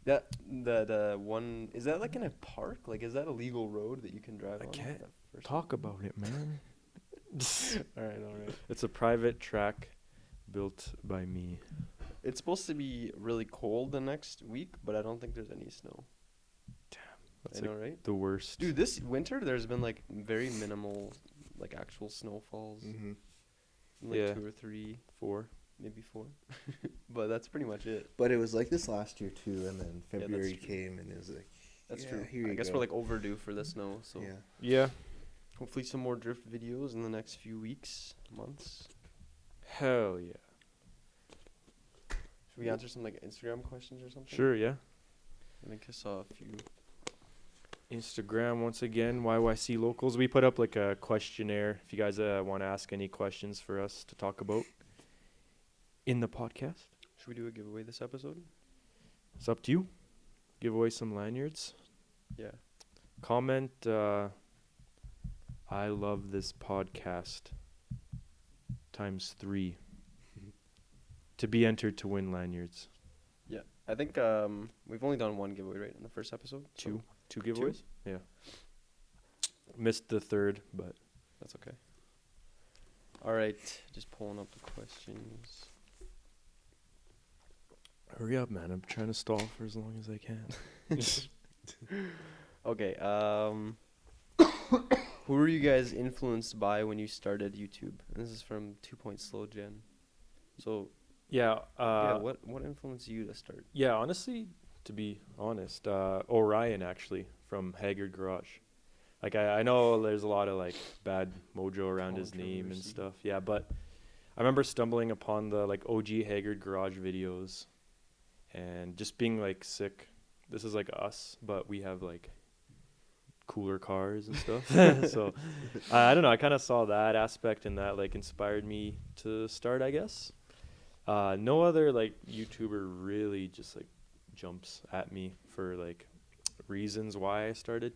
[SPEAKER 1] That the one is that like in a park? Like is that a legal road that you can drive
[SPEAKER 2] I
[SPEAKER 1] on?
[SPEAKER 2] can't
[SPEAKER 1] That first
[SPEAKER 2] Talk about it, man.
[SPEAKER 1] one? All right.
[SPEAKER 2] It's a private track built by me.
[SPEAKER 1] It's supposed to be really cold the next week, but I don't think there's any snow.
[SPEAKER 2] That's
[SPEAKER 1] I
[SPEAKER 2] like
[SPEAKER 1] know, right?
[SPEAKER 2] the worst.
[SPEAKER 1] Dude, this winter there's been like very minimal, like actual snowfalls.
[SPEAKER 3] Mm-hmm.
[SPEAKER 1] Like
[SPEAKER 2] Yeah.
[SPEAKER 1] 2 or 3,
[SPEAKER 2] 4.
[SPEAKER 1] maybe 4. But that's pretty much it.
[SPEAKER 3] But it was like this last year too, and then
[SPEAKER 1] that's
[SPEAKER 3] February
[SPEAKER 1] true.
[SPEAKER 3] came and it was like,
[SPEAKER 1] That's
[SPEAKER 3] yeah,
[SPEAKER 1] true.
[SPEAKER 3] Here
[SPEAKER 1] I
[SPEAKER 3] you
[SPEAKER 1] guess
[SPEAKER 3] go.
[SPEAKER 1] we're like overdue for the snow, so
[SPEAKER 3] Yeah.
[SPEAKER 2] Yeah.
[SPEAKER 1] hopefully some more drift videos in the next few weeks, months.
[SPEAKER 2] Hell yeah.
[SPEAKER 1] Should we answer some like Instagram questions or something?
[SPEAKER 2] Sure, yeah.
[SPEAKER 1] I think I saw a few.
[SPEAKER 2] Instagram once again, YYC Locals. We put up like a questionnaire if you guys want to ask any questions for us to talk about in the podcast.
[SPEAKER 1] Should we do a giveaway this episode?
[SPEAKER 2] It's up to you. Give away some lanyards.
[SPEAKER 1] Yeah.
[SPEAKER 2] Comment, I love this podcast ×3 to be entered to win lanyards.
[SPEAKER 1] Yeah. I think we've only done one giveaway, right, in the first episode? So
[SPEAKER 2] Two giveaways? Yeah. Missed the third, but
[SPEAKER 1] that's okay. All right. Just pulling up the questions.
[SPEAKER 2] hurry up, man. I'm trying to stall for as long as I can.
[SPEAKER 1] Okay. Who were you guys influenced by when you started YouTube? And this is from 2 Point Slow Gen. So
[SPEAKER 2] Yeah.
[SPEAKER 1] what influenced you to start?
[SPEAKER 2] Yeah, honestly, to be honest, Orion actually from Haggard Garage. Like I know there's a lot of like bad mojo around his name and
[SPEAKER 1] Controversy.
[SPEAKER 2] stuff. Yeah, but I remember stumbling upon the like OG Haggard Garage videos and just being like sick. This is like us, but we have like cooler cars and stuff. So I don't know. I kind of saw that aspect and that like inspired me to start, I guess. No other like YouTuber really just like jumps at me for like reasons why I started.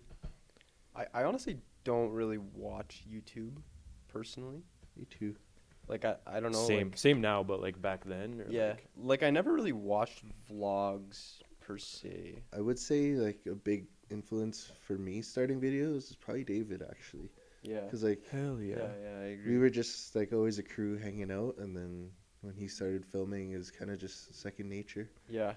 [SPEAKER 1] I honestly don't really watch YouTube personally.
[SPEAKER 3] Me too.
[SPEAKER 1] Like I don't know.
[SPEAKER 2] Same now, but like back then. Or
[SPEAKER 1] Yeah. Like I never really watched vlogs per se.
[SPEAKER 3] I would say like a big influence for me starting videos is probably David actually,
[SPEAKER 1] Yeah.
[SPEAKER 3] because like
[SPEAKER 2] hell yeah.
[SPEAKER 1] Yeah, I agree.
[SPEAKER 3] we were just like always a crew hanging out, and then when he started filming, it was kind of just second nature.
[SPEAKER 1] Yeah.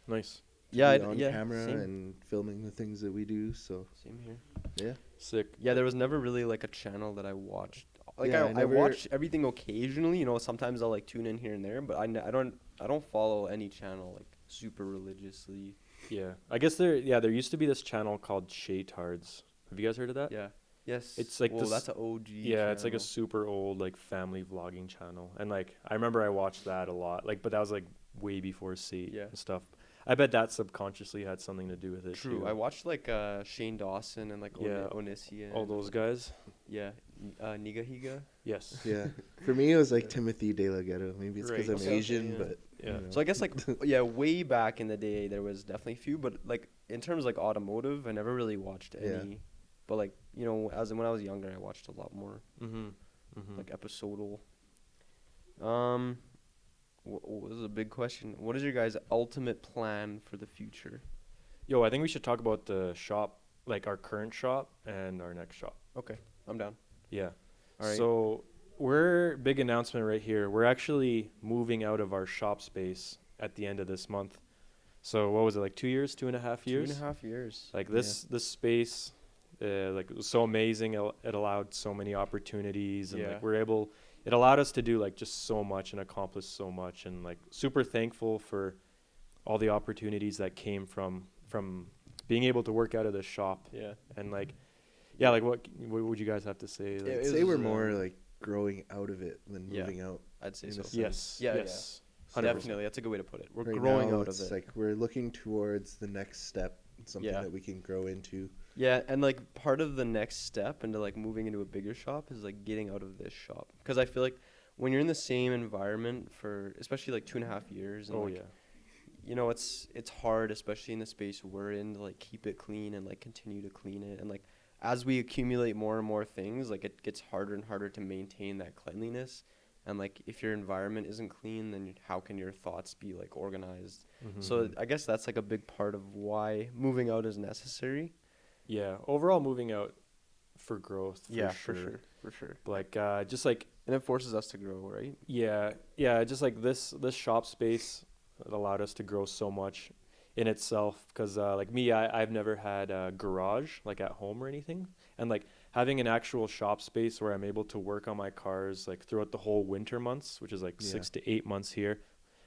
[SPEAKER 2] Nice.
[SPEAKER 1] Yeah,
[SPEAKER 3] Be on
[SPEAKER 1] yeah,
[SPEAKER 3] camera
[SPEAKER 1] same.
[SPEAKER 3] and filming the things that we do. So
[SPEAKER 1] Same here.
[SPEAKER 3] yeah,
[SPEAKER 2] Sick.
[SPEAKER 1] Yeah, there was never really like a channel that I watched. Like
[SPEAKER 3] Yeah,
[SPEAKER 1] I
[SPEAKER 3] I never-
[SPEAKER 1] watch everything occasionally, sometimes I'll like tune in here and there, but I don't follow any channel like super religiously.
[SPEAKER 2] Yeah. I guess there used to be this channel called Shaytards. Have you guys heard of that?
[SPEAKER 1] Yeah. Yes.
[SPEAKER 2] It's like
[SPEAKER 1] well,
[SPEAKER 2] this-
[SPEAKER 1] that's an OG.
[SPEAKER 2] Yeah, it's like a
[SPEAKER 1] channel.
[SPEAKER 2] super old like family vlogging channel, and like I remember I watched that a lot. Like, but that was like way before Sate
[SPEAKER 1] Yeah.
[SPEAKER 2] and stuff. I bet that subconsciously had something to do with it.
[SPEAKER 1] True.
[SPEAKER 2] too.
[SPEAKER 1] I watched like Shane Dawson and like
[SPEAKER 2] Yeah.
[SPEAKER 1] Onisia.
[SPEAKER 2] all those guys.
[SPEAKER 1] Yeah. Nigahiga.
[SPEAKER 2] Yes.
[SPEAKER 3] yeah. For me, it was like Timothy De La Ghetto. Maybe it's because
[SPEAKER 2] Right.
[SPEAKER 3] I'm
[SPEAKER 1] Okay,
[SPEAKER 3] Asian,
[SPEAKER 1] yeah.
[SPEAKER 3] but
[SPEAKER 2] Yeah.
[SPEAKER 3] you know.
[SPEAKER 1] So I guess like yeah, way back in the day there was definitely a few, but like in terms of like automotive, I never really watched any.
[SPEAKER 3] Yeah.
[SPEAKER 1] But like when I was younger, I watched a lot more
[SPEAKER 2] Mm-hmm. Mm-hmm.
[SPEAKER 1] like episodal. This is a big question. What is your guys' ultimate plan for the future?
[SPEAKER 2] Yo, I think we should talk about the shop, like our current shop and our next shop.
[SPEAKER 1] Okay, I'm down.
[SPEAKER 2] Yeah.
[SPEAKER 1] All right.
[SPEAKER 2] So we're big announcement right here. We're actually moving out of our shop space at the end of this month. So what was it, like 2 years, 2.5 years?
[SPEAKER 1] 2.5 years.
[SPEAKER 2] Like this space, like it was so amazing. It allowed so many opportunities, and
[SPEAKER 1] Yeah.
[SPEAKER 2] like it allowed us to do like just so much and accomplish so much, and like super thankful for all the opportunities that came from being able to work out of this shop.
[SPEAKER 1] Yeah.
[SPEAKER 2] And like, yeah, like what would you guys have to say? Like,
[SPEAKER 1] It
[SPEAKER 3] I'd say
[SPEAKER 1] was,
[SPEAKER 3] we're more like growing out of it than
[SPEAKER 1] yeah.
[SPEAKER 3] moving out.
[SPEAKER 1] I'd say
[SPEAKER 3] in
[SPEAKER 1] so.
[SPEAKER 3] a sense.
[SPEAKER 2] yes,
[SPEAKER 1] Yeah,
[SPEAKER 2] yes,
[SPEAKER 1] Yeah.
[SPEAKER 2] 100%.
[SPEAKER 1] Definitely, that's a good way to put it. We're
[SPEAKER 3] Right
[SPEAKER 1] growing
[SPEAKER 3] now,
[SPEAKER 1] out of
[SPEAKER 3] it's
[SPEAKER 1] it.
[SPEAKER 3] like we're looking towards the next step, something
[SPEAKER 1] Yeah.
[SPEAKER 3] that we can grow into.
[SPEAKER 1] Yeah, and like part of the next step into like moving into a bigger shop is like getting out of this shop, because I feel like when you're in the same environment for especially like 2.5 years, and
[SPEAKER 2] Oh
[SPEAKER 1] like,
[SPEAKER 2] yeah.
[SPEAKER 1] you know, it's hard, especially in the space we're in, to like keep it clean and like continue to clean it. And like as we accumulate more and more things, like it gets harder and harder to maintain that cleanliness. And like if your environment isn't clean, then how can your thoughts be like organized? So
[SPEAKER 2] Mhm.
[SPEAKER 1] I guess that's like a big part of why moving out is necessary.
[SPEAKER 2] Yeah. Overall, moving out for growth for
[SPEAKER 1] Yeah,
[SPEAKER 2] sure.
[SPEAKER 1] for sure.
[SPEAKER 2] Like just like
[SPEAKER 1] And it forces us to grow, right?
[SPEAKER 2] yeah, just like this shop space, it allowed us to grow so much in itself. Because like me, I've never had a garage like at home or anything, and like having an actual shop space where I'm able to work on my cars like throughout the whole winter months, which is like
[SPEAKER 3] Yeah.
[SPEAKER 2] 6 to 8 months here,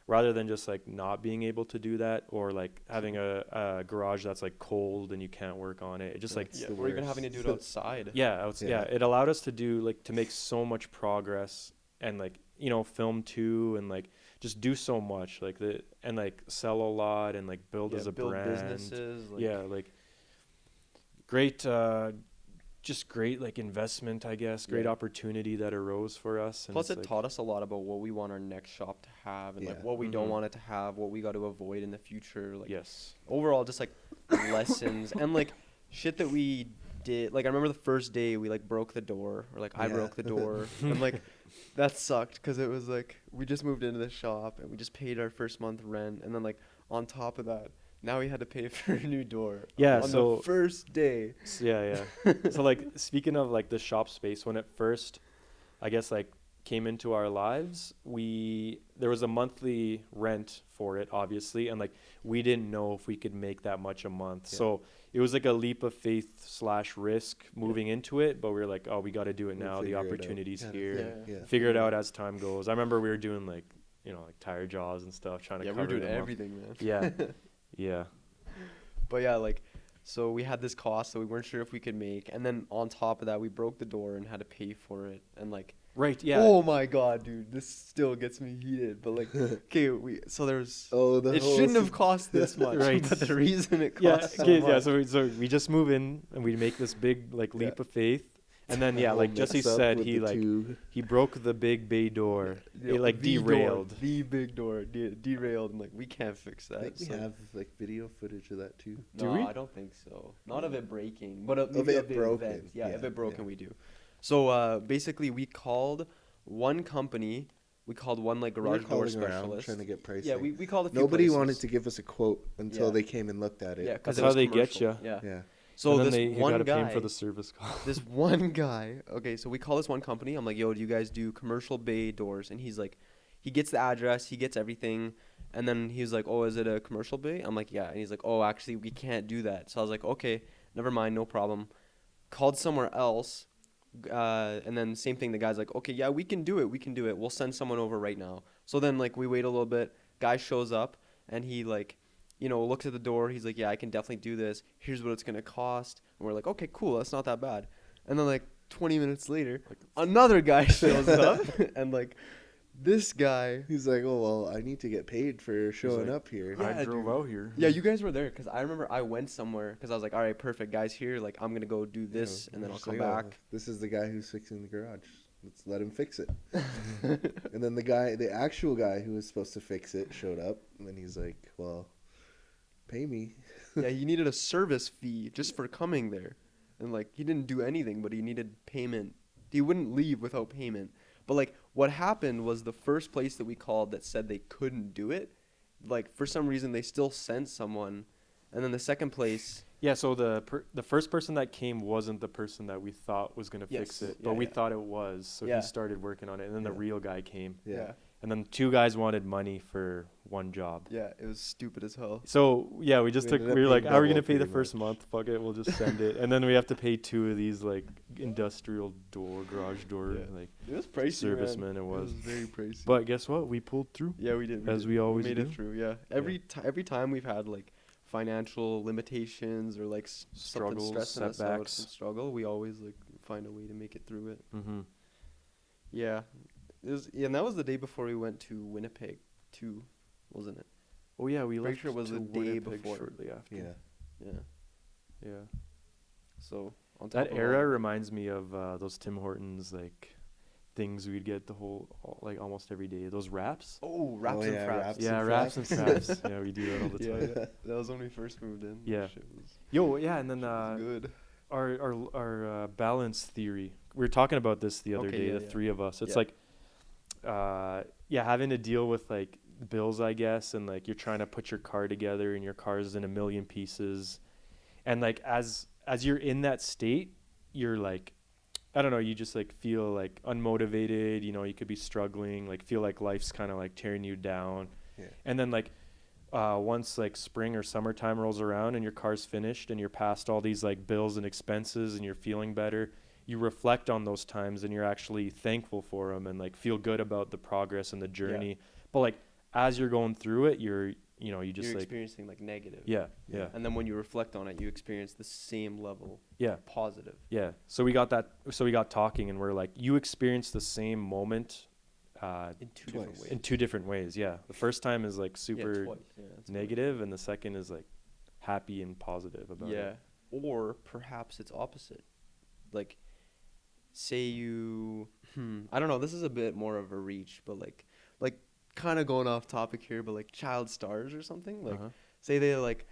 [SPEAKER 2] rather than just like not being able to do that, or like having a garage that's like cold and you can't work on it. It just like
[SPEAKER 3] It's
[SPEAKER 1] Yeah,
[SPEAKER 3] the
[SPEAKER 1] or even having to do
[SPEAKER 3] worst.
[SPEAKER 1] it outside.
[SPEAKER 2] yeah,
[SPEAKER 3] Yeah.
[SPEAKER 2] it allowed us to do like to make so much progress, and like film too, and like just do so much like the and like sell a lot, and like build
[SPEAKER 1] Yeah,
[SPEAKER 2] as a
[SPEAKER 1] build
[SPEAKER 2] brand.
[SPEAKER 1] businesses. Like,
[SPEAKER 2] Yeah, like great just great like investment, I guess. Great
[SPEAKER 1] Yeah.
[SPEAKER 2] opportunity that arose for us. And
[SPEAKER 1] Plus,
[SPEAKER 2] it's
[SPEAKER 1] it
[SPEAKER 2] like,
[SPEAKER 1] taught us a lot about what we want our next shop to have, and like
[SPEAKER 3] Yeah.
[SPEAKER 1] what we don't
[SPEAKER 2] Mhm.
[SPEAKER 1] want it to have, what we got to avoid in the future. Like
[SPEAKER 2] yes.
[SPEAKER 1] overall, just like lessons and like shit that we did. Like I remember the first day we like broke the door, or like I
[SPEAKER 3] Yeah.
[SPEAKER 1] broke the door, and like that sucked because it was like we just moved into the shop and we just paid our first month rent, and then like on top of that, now we had to pay for a new door.
[SPEAKER 2] Yeah,
[SPEAKER 1] on
[SPEAKER 2] so-
[SPEAKER 1] the first day.
[SPEAKER 2] Yeah. So like speaking of like the shop space, when it first, I guess, like came into our lives, there was a monthly rent for it, obviously, and like we didn't know if we could make that much a month.
[SPEAKER 3] Yeah.
[SPEAKER 2] So it was like a leap of faith / risk moving into it, but we were like, oh, we got to do it
[SPEAKER 3] We'll
[SPEAKER 2] now. The
[SPEAKER 3] figure it out
[SPEAKER 2] opportunity's
[SPEAKER 3] kind of
[SPEAKER 2] here.
[SPEAKER 3] thing. Yeah.
[SPEAKER 2] Figure it out as time goes. I remember we were doing like like tire jobs and stuff, trying to
[SPEAKER 1] Yeah, we
[SPEAKER 2] cover
[SPEAKER 1] were doing
[SPEAKER 2] them up.
[SPEAKER 1] everything, man.
[SPEAKER 2] Yeah, yeah.
[SPEAKER 1] But yeah, like, so we had this cost that we weren't sure if we could make, and then on top of that, we broke the door and had to pay for it, and like,
[SPEAKER 2] Right. Yeah.
[SPEAKER 1] oh my god, dude, this still gets me heated. But like, okay, so there's,
[SPEAKER 3] Oh, the
[SPEAKER 1] it
[SPEAKER 3] whole
[SPEAKER 1] shouldn't have
[SPEAKER 3] s-
[SPEAKER 1] cost this much,
[SPEAKER 2] Right.
[SPEAKER 1] but the reason it
[SPEAKER 2] Yeah.
[SPEAKER 1] cost so
[SPEAKER 2] Okay.
[SPEAKER 1] much.
[SPEAKER 2] Yeah. So we just move in and we make this big like leap of faith, and then
[SPEAKER 3] the
[SPEAKER 2] yeah,
[SPEAKER 3] whole
[SPEAKER 2] like Jesse
[SPEAKER 3] mix-up
[SPEAKER 2] said,
[SPEAKER 3] with
[SPEAKER 2] he
[SPEAKER 3] the
[SPEAKER 2] like
[SPEAKER 3] two.
[SPEAKER 2] he broke the big bay door.
[SPEAKER 1] Yeah,
[SPEAKER 2] It like
[SPEAKER 1] the door,
[SPEAKER 2] derailed.
[SPEAKER 1] the big door derailed, and like we can't fix
[SPEAKER 3] I
[SPEAKER 1] that.
[SPEAKER 3] think we
[SPEAKER 1] so-
[SPEAKER 3] have like video footage of that too.
[SPEAKER 2] Do
[SPEAKER 1] no,
[SPEAKER 2] we?
[SPEAKER 1] I don't think so. Not of it breaking, but of,
[SPEAKER 3] Of
[SPEAKER 1] maybe
[SPEAKER 3] it
[SPEAKER 1] of the
[SPEAKER 3] broken.
[SPEAKER 1] event. Yeah, if
[SPEAKER 3] Yeah,
[SPEAKER 1] it broken,
[SPEAKER 3] yeah.
[SPEAKER 1] we do. So basically, we called one company. We called one like
[SPEAKER 3] We were
[SPEAKER 1] garage door
[SPEAKER 3] calling around
[SPEAKER 1] specialist.
[SPEAKER 3] trying to get pricing.
[SPEAKER 1] Yeah, we called a few
[SPEAKER 3] Nobody
[SPEAKER 1] places.
[SPEAKER 3] wanted to give us a quote until
[SPEAKER 1] Yeah.
[SPEAKER 3] they came and looked at it.
[SPEAKER 1] Yeah, because
[SPEAKER 2] That's how they get ya.
[SPEAKER 1] Yeah.
[SPEAKER 3] Yeah.
[SPEAKER 1] So
[SPEAKER 2] and then
[SPEAKER 1] this
[SPEAKER 2] he
[SPEAKER 1] one
[SPEAKER 2] gotta pay
[SPEAKER 1] guy,
[SPEAKER 2] him for the service call.
[SPEAKER 1] this one guy. Okay, so we call this one company. I'm like, yo, do you guys do commercial bay doors? And he's like, he gets the address, he gets everything, and then he's like, oh, is it a commercial bay? I'm like, yeah. And he's like, oh, actually, we can't do that. So I was like, okay, never mind, no problem. Called somewhere else, and then same thing. The guy's like, okay, yeah, we can do it. We'll send someone over right now. So then like we wait a little bit. Guy shows up, and he like, looks at the door. He's like, yeah, I can definitely do this. Here's what it's gonna cost. And we're like, okay, cool. That's not that bad. And then like 20 minutes later, another guy shows up, and like this guy.
[SPEAKER 3] He's like, oh well, I need to get paid for showing
[SPEAKER 2] like,
[SPEAKER 3] up here.
[SPEAKER 1] Yeah,
[SPEAKER 2] I drove
[SPEAKER 1] dude.
[SPEAKER 2] out here.
[SPEAKER 1] Yeah, you guys were there because I remember I went somewhere because I was like, all right, perfect, guys here. Like I'm gonna go do this, and then I'll
[SPEAKER 3] Just
[SPEAKER 1] come
[SPEAKER 3] like, oh,
[SPEAKER 1] back.
[SPEAKER 3] this is the guy who's fixing the garage. Let's let him fix it. And then the actual guy who was supposed to fix it showed up, and then he's like, well, pay me.
[SPEAKER 1] Yeah, he needed a service fee just for coming there. And like he didn't do anything, but he needed payment. He wouldn't leave without payment. But like what happened was the first place that we called that said they couldn't do it, like for some reason they still sent someone. And then the second place,
[SPEAKER 2] Yeah, so the first person that came wasn't the person that we thought was gonna fix
[SPEAKER 1] Yes.
[SPEAKER 2] it,
[SPEAKER 1] Yeah,
[SPEAKER 2] but we
[SPEAKER 1] yeah.
[SPEAKER 2] thought it was. So
[SPEAKER 1] Yeah.
[SPEAKER 2] he started working on it, and then the
[SPEAKER 3] Yeah.
[SPEAKER 2] real guy came,
[SPEAKER 3] Yeah.
[SPEAKER 2] and then 2 guys wanted money for 1 job.
[SPEAKER 1] yeah, it was stupid as hell.
[SPEAKER 2] So yeah, we just
[SPEAKER 3] We
[SPEAKER 2] took.
[SPEAKER 3] ended up
[SPEAKER 2] We were like,
[SPEAKER 3] paying
[SPEAKER 2] "How are we
[SPEAKER 3] double
[SPEAKER 2] gonna pay the
[SPEAKER 3] pretty
[SPEAKER 2] first
[SPEAKER 3] much.
[SPEAKER 2] month? Fuck it, we'll just send it." And then we have to pay 2 of these like industrial garage door,
[SPEAKER 1] Yeah.
[SPEAKER 2] like
[SPEAKER 1] It was pricey,
[SPEAKER 2] servicemen. It
[SPEAKER 1] It
[SPEAKER 2] was.
[SPEAKER 1] was very pricey.
[SPEAKER 2] But guess what? We pulled through.
[SPEAKER 1] yeah, we did.
[SPEAKER 2] as we always
[SPEAKER 1] made
[SPEAKER 2] do.
[SPEAKER 1] it through. Yeah, every time we've had like financial limitations or like something
[SPEAKER 2] Struggles,
[SPEAKER 1] stressing us out,
[SPEAKER 2] setbacks.
[SPEAKER 1] some struggle, we always like find a way to make it through it.
[SPEAKER 2] Mm-hmm.
[SPEAKER 1] Yeah, and that was the day before we went to Winnipeg, too, wasn't it?
[SPEAKER 2] Oh yeah, we
[SPEAKER 1] Pretty
[SPEAKER 2] left
[SPEAKER 1] sure it was
[SPEAKER 2] to
[SPEAKER 1] the day
[SPEAKER 2] Winnipeg
[SPEAKER 1] before.
[SPEAKER 2] shortly after.
[SPEAKER 3] Yeah.
[SPEAKER 1] Yeah.
[SPEAKER 2] Yeah.
[SPEAKER 1] So on top
[SPEAKER 2] That
[SPEAKER 1] of
[SPEAKER 2] era
[SPEAKER 1] all-
[SPEAKER 2] reminds me of those Tim Hortons like things we'd get like almost every day. Those wraps.
[SPEAKER 1] Oh, wraps and
[SPEAKER 3] yeah,
[SPEAKER 1] fraps.
[SPEAKER 3] wraps.
[SPEAKER 2] Yeah,
[SPEAKER 3] and
[SPEAKER 2] wraps and
[SPEAKER 3] fraps.
[SPEAKER 2] fraps. Yeah, we do that all the
[SPEAKER 1] Yeah,
[SPEAKER 2] time.
[SPEAKER 1] yeah. That was when we first moved in.
[SPEAKER 2] Yeah.
[SPEAKER 1] Shit was,
[SPEAKER 2] Yo, yeah, and then
[SPEAKER 1] shit was good.
[SPEAKER 2] our balance theory. We were talking about this the other
[SPEAKER 1] Okay,
[SPEAKER 2] day,
[SPEAKER 1] yeah,
[SPEAKER 2] the
[SPEAKER 1] yeah.
[SPEAKER 2] three of us. It's
[SPEAKER 1] Yeah.
[SPEAKER 2] like, yeah, having to deal with like bills, I guess, and like you're trying to put your car together, and your car's in a million pieces, and like as you're in that state, you're like, I don't know, you just like feel like unmotivated. You know, you could be struggling, like feel like life's kind of like tearing you down,
[SPEAKER 3] Yeah.
[SPEAKER 2] and then like once like spring or summertime rolls around and your car's finished and you're past all these like bills and expenses and you're feeling better, you reflect on those times and you're actually thankful for them and like feel good about the progress and the journey. But like as you're going through it, you just
[SPEAKER 1] You're
[SPEAKER 2] like,
[SPEAKER 1] experiencing like negative.
[SPEAKER 2] yeah,
[SPEAKER 3] Yeah.
[SPEAKER 2] yeah,
[SPEAKER 1] And then when you reflect on it, you experience the same level
[SPEAKER 2] yeah,
[SPEAKER 1] positive.
[SPEAKER 2] yeah. So we got talking and we're like, you experience the same moment
[SPEAKER 1] In two different
[SPEAKER 3] Twice.
[SPEAKER 1] ways.
[SPEAKER 2] in two different ways. Yeah. The first time is like
[SPEAKER 1] Yeah,
[SPEAKER 2] super
[SPEAKER 1] twice. Yeah, that's good.
[SPEAKER 2] negative and the second is like happy and positive about
[SPEAKER 1] Yeah.
[SPEAKER 2] it.
[SPEAKER 1] Or perhaps it's opposite. Like, say you, I don't know, this is a bit more of a reach, but like kind of going off topic here, but like child stars or something. Like,
[SPEAKER 2] Uh-huh.
[SPEAKER 1] say they like,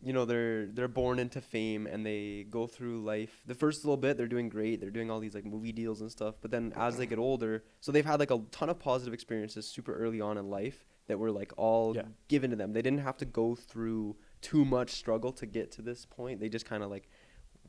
[SPEAKER 1] they're born into fame and they go through life. The first little bit, they're doing great. They're doing all these like movie deals and stuff. But then as they get older, so they've had like a ton of positive experiences super early on in life that were like all
[SPEAKER 2] Yeah.
[SPEAKER 1] given to them. They didn't have to go through too much struggle to get to this point. They just kind of like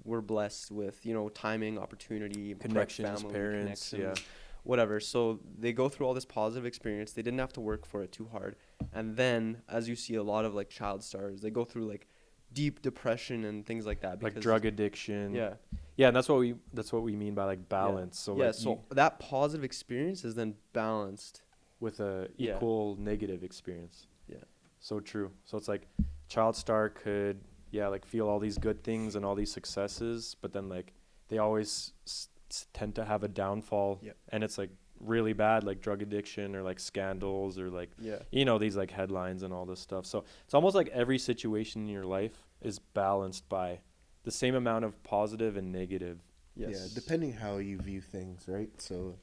[SPEAKER 1] were blessed with, timing, opportunity, correct
[SPEAKER 2] Connections,
[SPEAKER 1] family,
[SPEAKER 2] parents,
[SPEAKER 1] connections, whatever. So they go through all this positive experience. They didn't have to work for it too hard. And then, as you see a lot of like child stars, they go through like deep depression and things like that.
[SPEAKER 2] Like
[SPEAKER 1] Because,
[SPEAKER 2] drug addiction.
[SPEAKER 1] Yeah.
[SPEAKER 2] Yeah, and that's what we mean by like balance. So
[SPEAKER 1] yeah.
[SPEAKER 2] like
[SPEAKER 1] So that positive experience is then balanced.
[SPEAKER 2] with a
[SPEAKER 1] Yeah.
[SPEAKER 2] equal negative experience.
[SPEAKER 1] Yeah.
[SPEAKER 2] So true. So it's like child star could like feel all these good things and all these successes, but then like they always tend to have a downfall.
[SPEAKER 1] Yep.
[SPEAKER 2] And it's like really bad, like drug addiction or like scandals or like
[SPEAKER 1] Yeah.
[SPEAKER 2] these like headlines and all this stuff. So it's almost like every situation in your life is balanced by the same amount of positive and negative.
[SPEAKER 1] Yes.
[SPEAKER 3] Yeah, depending how you view things, right? So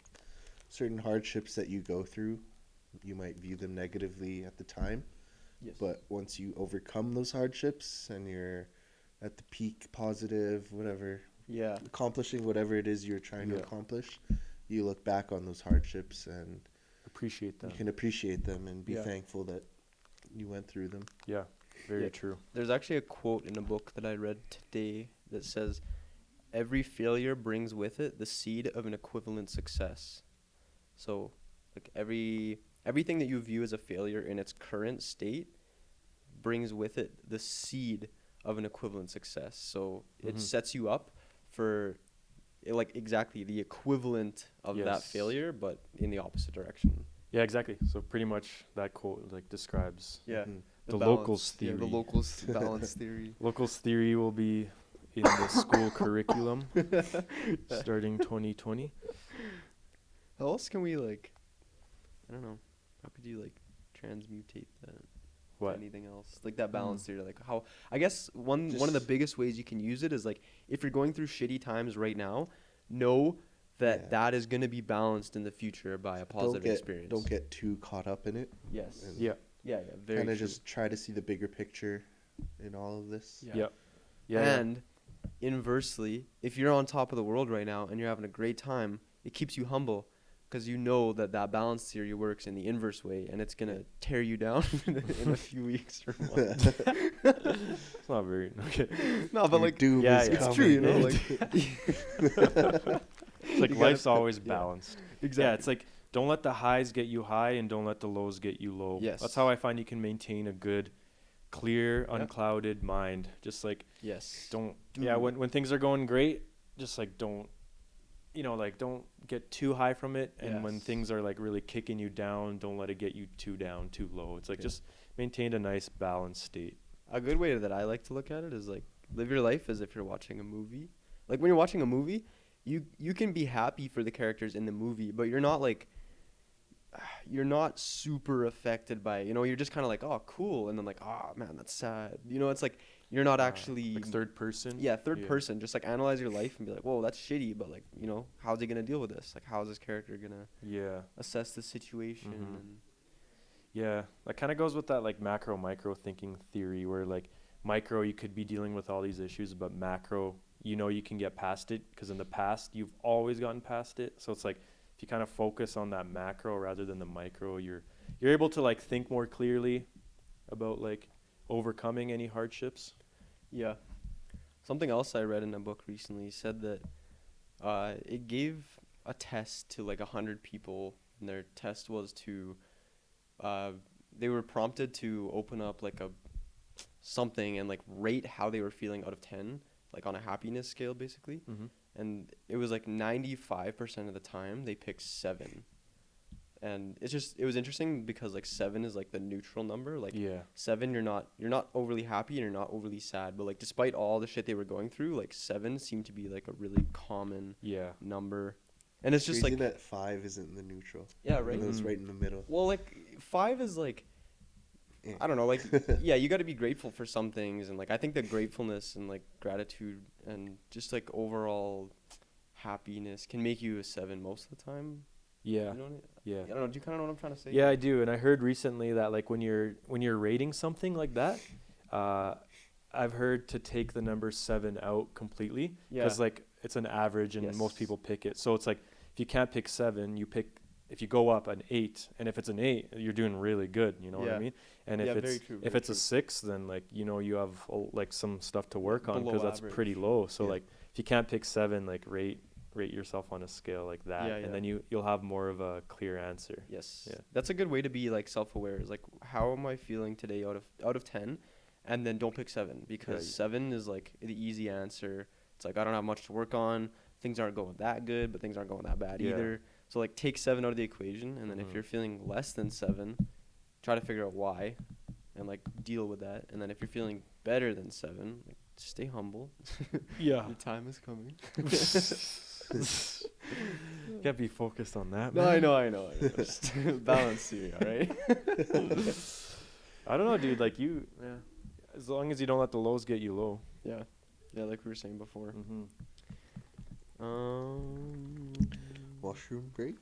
[SPEAKER 3] certain hardships that you go through, you might view them negatively at the time,
[SPEAKER 1] Yes.
[SPEAKER 3] but once you overcome those hardships and you're at the peak positive, whatever,
[SPEAKER 1] Yeah.
[SPEAKER 3] accomplishing whatever it is you're trying to
[SPEAKER 2] Yeah.
[SPEAKER 3] accomplish, you look back on those hardships and
[SPEAKER 2] Appreciate them.
[SPEAKER 3] you can appreciate them and be
[SPEAKER 1] Yeah.
[SPEAKER 3] thankful that you went through them.
[SPEAKER 2] Yeah, very
[SPEAKER 1] Yeah.
[SPEAKER 2] true.
[SPEAKER 1] There's actually a quote in a book that I read today that says, "Every failure brings with it the seed of an equivalent success." So, like everything that you view as a failure in its current state brings with it the seed of an equivalent success. So it
[SPEAKER 2] Mhm.
[SPEAKER 1] sets you up for like exactly the equivalent of that
[SPEAKER 2] Yes.
[SPEAKER 1] failure, but in the opposite direction.
[SPEAKER 2] Yeah, exactly. So pretty much that quote like describes
[SPEAKER 1] Yeah.
[SPEAKER 3] Mhm.
[SPEAKER 2] The
[SPEAKER 1] balance.
[SPEAKER 2] locals
[SPEAKER 1] Yeah, the
[SPEAKER 2] theory.
[SPEAKER 1] locals balance theory.
[SPEAKER 2] Locals theory will be in the school curriculum starting 2020.
[SPEAKER 1] How else can we like? I don't know. How could you like transmutate that to
[SPEAKER 2] What?
[SPEAKER 1] anything else? Like that balance theory. Like how? I guess one of the
[SPEAKER 3] Just-
[SPEAKER 1] biggest ways you can use it is like if you're going through shitty times right now, know that
[SPEAKER 3] Yeah.
[SPEAKER 1] that is going to be balanced in the future by a positive experience.
[SPEAKER 3] Don't get too caught up in it.
[SPEAKER 1] Yes.
[SPEAKER 3] and
[SPEAKER 2] Yeah.
[SPEAKER 1] Yeah. Yeah. Very
[SPEAKER 3] Kind of
[SPEAKER 1] true.
[SPEAKER 3] just try to see the bigger picture in all of this.
[SPEAKER 1] Yeah.
[SPEAKER 2] Yep. Yeah.
[SPEAKER 1] And inversely, if you're on top of the world right now and you're having a great time, it keeps you humble because you know that balance theory works in the inverse way, and it's gonna tear you down in a few weeks or months.
[SPEAKER 2] It's not very okay.
[SPEAKER 1] No, but
[SPEAKER 3] Your
[SPEAKER 1] like
[SPEAKER 3] doom
[SPEAKER 2] yeah,
[SPEAKER 3] is
[SPEAKER 2] yeah.
[SPEAKER 1] it's true, you know.
[SPEAKER 3] coming.
[SPEAKER 1] Like
[SPEAKER 2] It's like
[SPEAKER 1] You
[SPEAKER 2] life's
[SPEAKER 1] gotta-
[SPEAKER 2] always
[SPEAKER 1] yeah.
[SPEAKER 2] balanced.
[SPEAKER 1] exactly.
[SPEAKER 2] Yeah, it's like don't let the highs get you high and don't let the lows get you low.
[SPEAKER 1] Yes.
[SPEAKER 2] That's how I find you can maintain a good, clear,
[SPEAKER 1] Yeah.
[SPEAKER 2] unclouded mind. Just like
[SPEAKER 1] yes.
[SPEAKER 2] don't
[SPEAKER 1] Dude.
[SPEAKER 2] yeah, when things are going great, just like don't don't get too high from it, and when
[SPEAKER 1] Yes.
[SPEAKER 2] things are like really kicking you down, don't let it get you too down, too low. It's like
[SPEAKER 1] Yeah.
[SPEAKER 2] just maintain a nice balanced state.
[SPEAKER 1] A good way that I like to look at it is like live your life as if you're watching a movie. Like when you're watching a movie, you can be happy for the characters in the movie, but you're not like you're not super affected by it. You're just kind of like, oh, cool, and then like, oh man, that's sad. It's like you're not actually
[SPEAKER 2] like third person.
[SPEAKER 1] yeah, third person. Just like analyze your life and be like, whoa, that's shitty, but like, you know, how's he gonna deal with this? Like, how's this character gonna
[SPEAKER 2] Yeah.
[SPEAKER 1] assess the situation?
[SPEAKER 2] Mhm.
[SPEAKER 1] And
[SPEAKER 2] Yeah, that kind of goes with that like macro micro thinking theory, where like micro you could be dealing with all these issues, but macro, you know, you can get past it because in the past you've always gotten past it. So it's like if you kind of focus on that macro rather than the micro, you're able to like think more clearly about like overcoming any hardships.
[SPEAKER 1] yeah, something else I read in a book recently said that it gave a test to like 100 people, and their test was to uh, they were prompted to open up like a something and like rate how they were feeling out of 10, like on a happiness scale basically.
[SPEAKER 2] Mm-hmm.
[SPEAKER 1] And it was like 95% of the time they picked 7. And it was interesting because like 7 is like the neutral number. Like
[SPEAKER 2] Yeah.
[SPEAKER 1] 7, you're not overly happy and you're not overly sad, but like despite all the shit they were going through, like 7 seemed to be like a really common
[SPEAKER 2] Yeah.
[SPEAKER 1] number. And it's just
[SPEAKER 3] Crazy
[SPEAKER 1] like
[SPEAKER 3] that 5 isn't the neutral.
[SPEAKER 1] yeah,
[SPEAKER 3] And
[SPEAKER 1] right.
[SPEAKER 3] it was
[SPEAKER 2] Mm.
[SPEAKER 3] right in the middle.
[SPEAKER 1] Well, like 5 is like
[SPEAKER 3] Eh.
[SPEAKER 1] I don't know, like yeah, you got to be grateful for some things, and like I think that gratefulness and like gratitude and just like overall happiness can make you a 7 most of the time.
[SPEAKER 2] Yeah.
[SPEAKER 1] You know
[SPEAKER 2] Yeah.
[SPEAKER 1] I don't know. Do you kind of know what I'm trying to say?
[SPEAKER 2] Yeah, I do, and I heard recently that like when you're rating something like that, I've heard to take the number 7 out completely
[SPEAKER 1] Yeah.
[SPEAKER 2] because like it's an average and most
[SPEAKER 1] Yes.
[SPEAKER 2] people pick it. So it's like if you can't pick 7, you pick if you go up an 8, and if it's an 8, you're doing really good. You know what I
[SPEAKER 1] Yeah.
[SPEAKER 2] mean? And if
[SPEAKER 1] Yeah,
[SPEAKER 2] it's
[SPEAKER 1] very true,
[SPEAKER 2] if
[SPEAKER 1] very
[SPEAKER 2] it's a
[SPEAKER 1] true.
[SPEAKER 2] 6, then like you know you have like some stuff to work on
[SPEAKER 1] Below
[SPEAKER 2] because that's
[SPEAKER 1] average.
[SPEAKER 2] pretty low. So
[SPEAKER 3] Yeah.
[SPEAKER 2] like if you can't pick 7, like rate yourself on a scale like that,
[SPEAKER 1] Yeah,
[SPEAKER 2] and
[SPEAKER 1] yeah.
[SPEAKER 2] then you'll have more of a clear answer.
[SPEAKER 1] Yes.
[SPEAKER 2] Yeah.
[SPEAKER 1] That's a good way to be like self-aware. Is like, how am I feeling today out of 10, and then don't pick 7 because
[SPEAKER 2] Yeah.
[SPEAKER 1] 7 is like the easy answer. It's like I don't have much to work on. Things aren't going that good, but things aren't going that bad
[SPEAKER 2] Yeah.
[SPEAKER 1] either. So like take 7 out of the equation, and then if
[SPEAKER 2] Mhm.
[SPEAKER 1] you're feeling less than 7, try to figure out why, and like deal with that. And then if you're feeling better than 7, like, stay humble.
[SPEAKER 2] Yeah.
[SPEAKER 1] Your time is coming.
[SPEAKER 2] Can't be focused on that,
[SPEAKER 1] No,
[SPEAKER 2] man.
[SPEAKER 1] I know. Just balance here, all right?
[SPEAKER 2] I don't know, dude. Like you, yeah. As long as you don't let the lows get you low.
[SPEAKER 1] Yeah. Yeah, like we were saying before.
[SPEAKER 2] Mm-hmm.
[SPEAKER 3] Washroom break.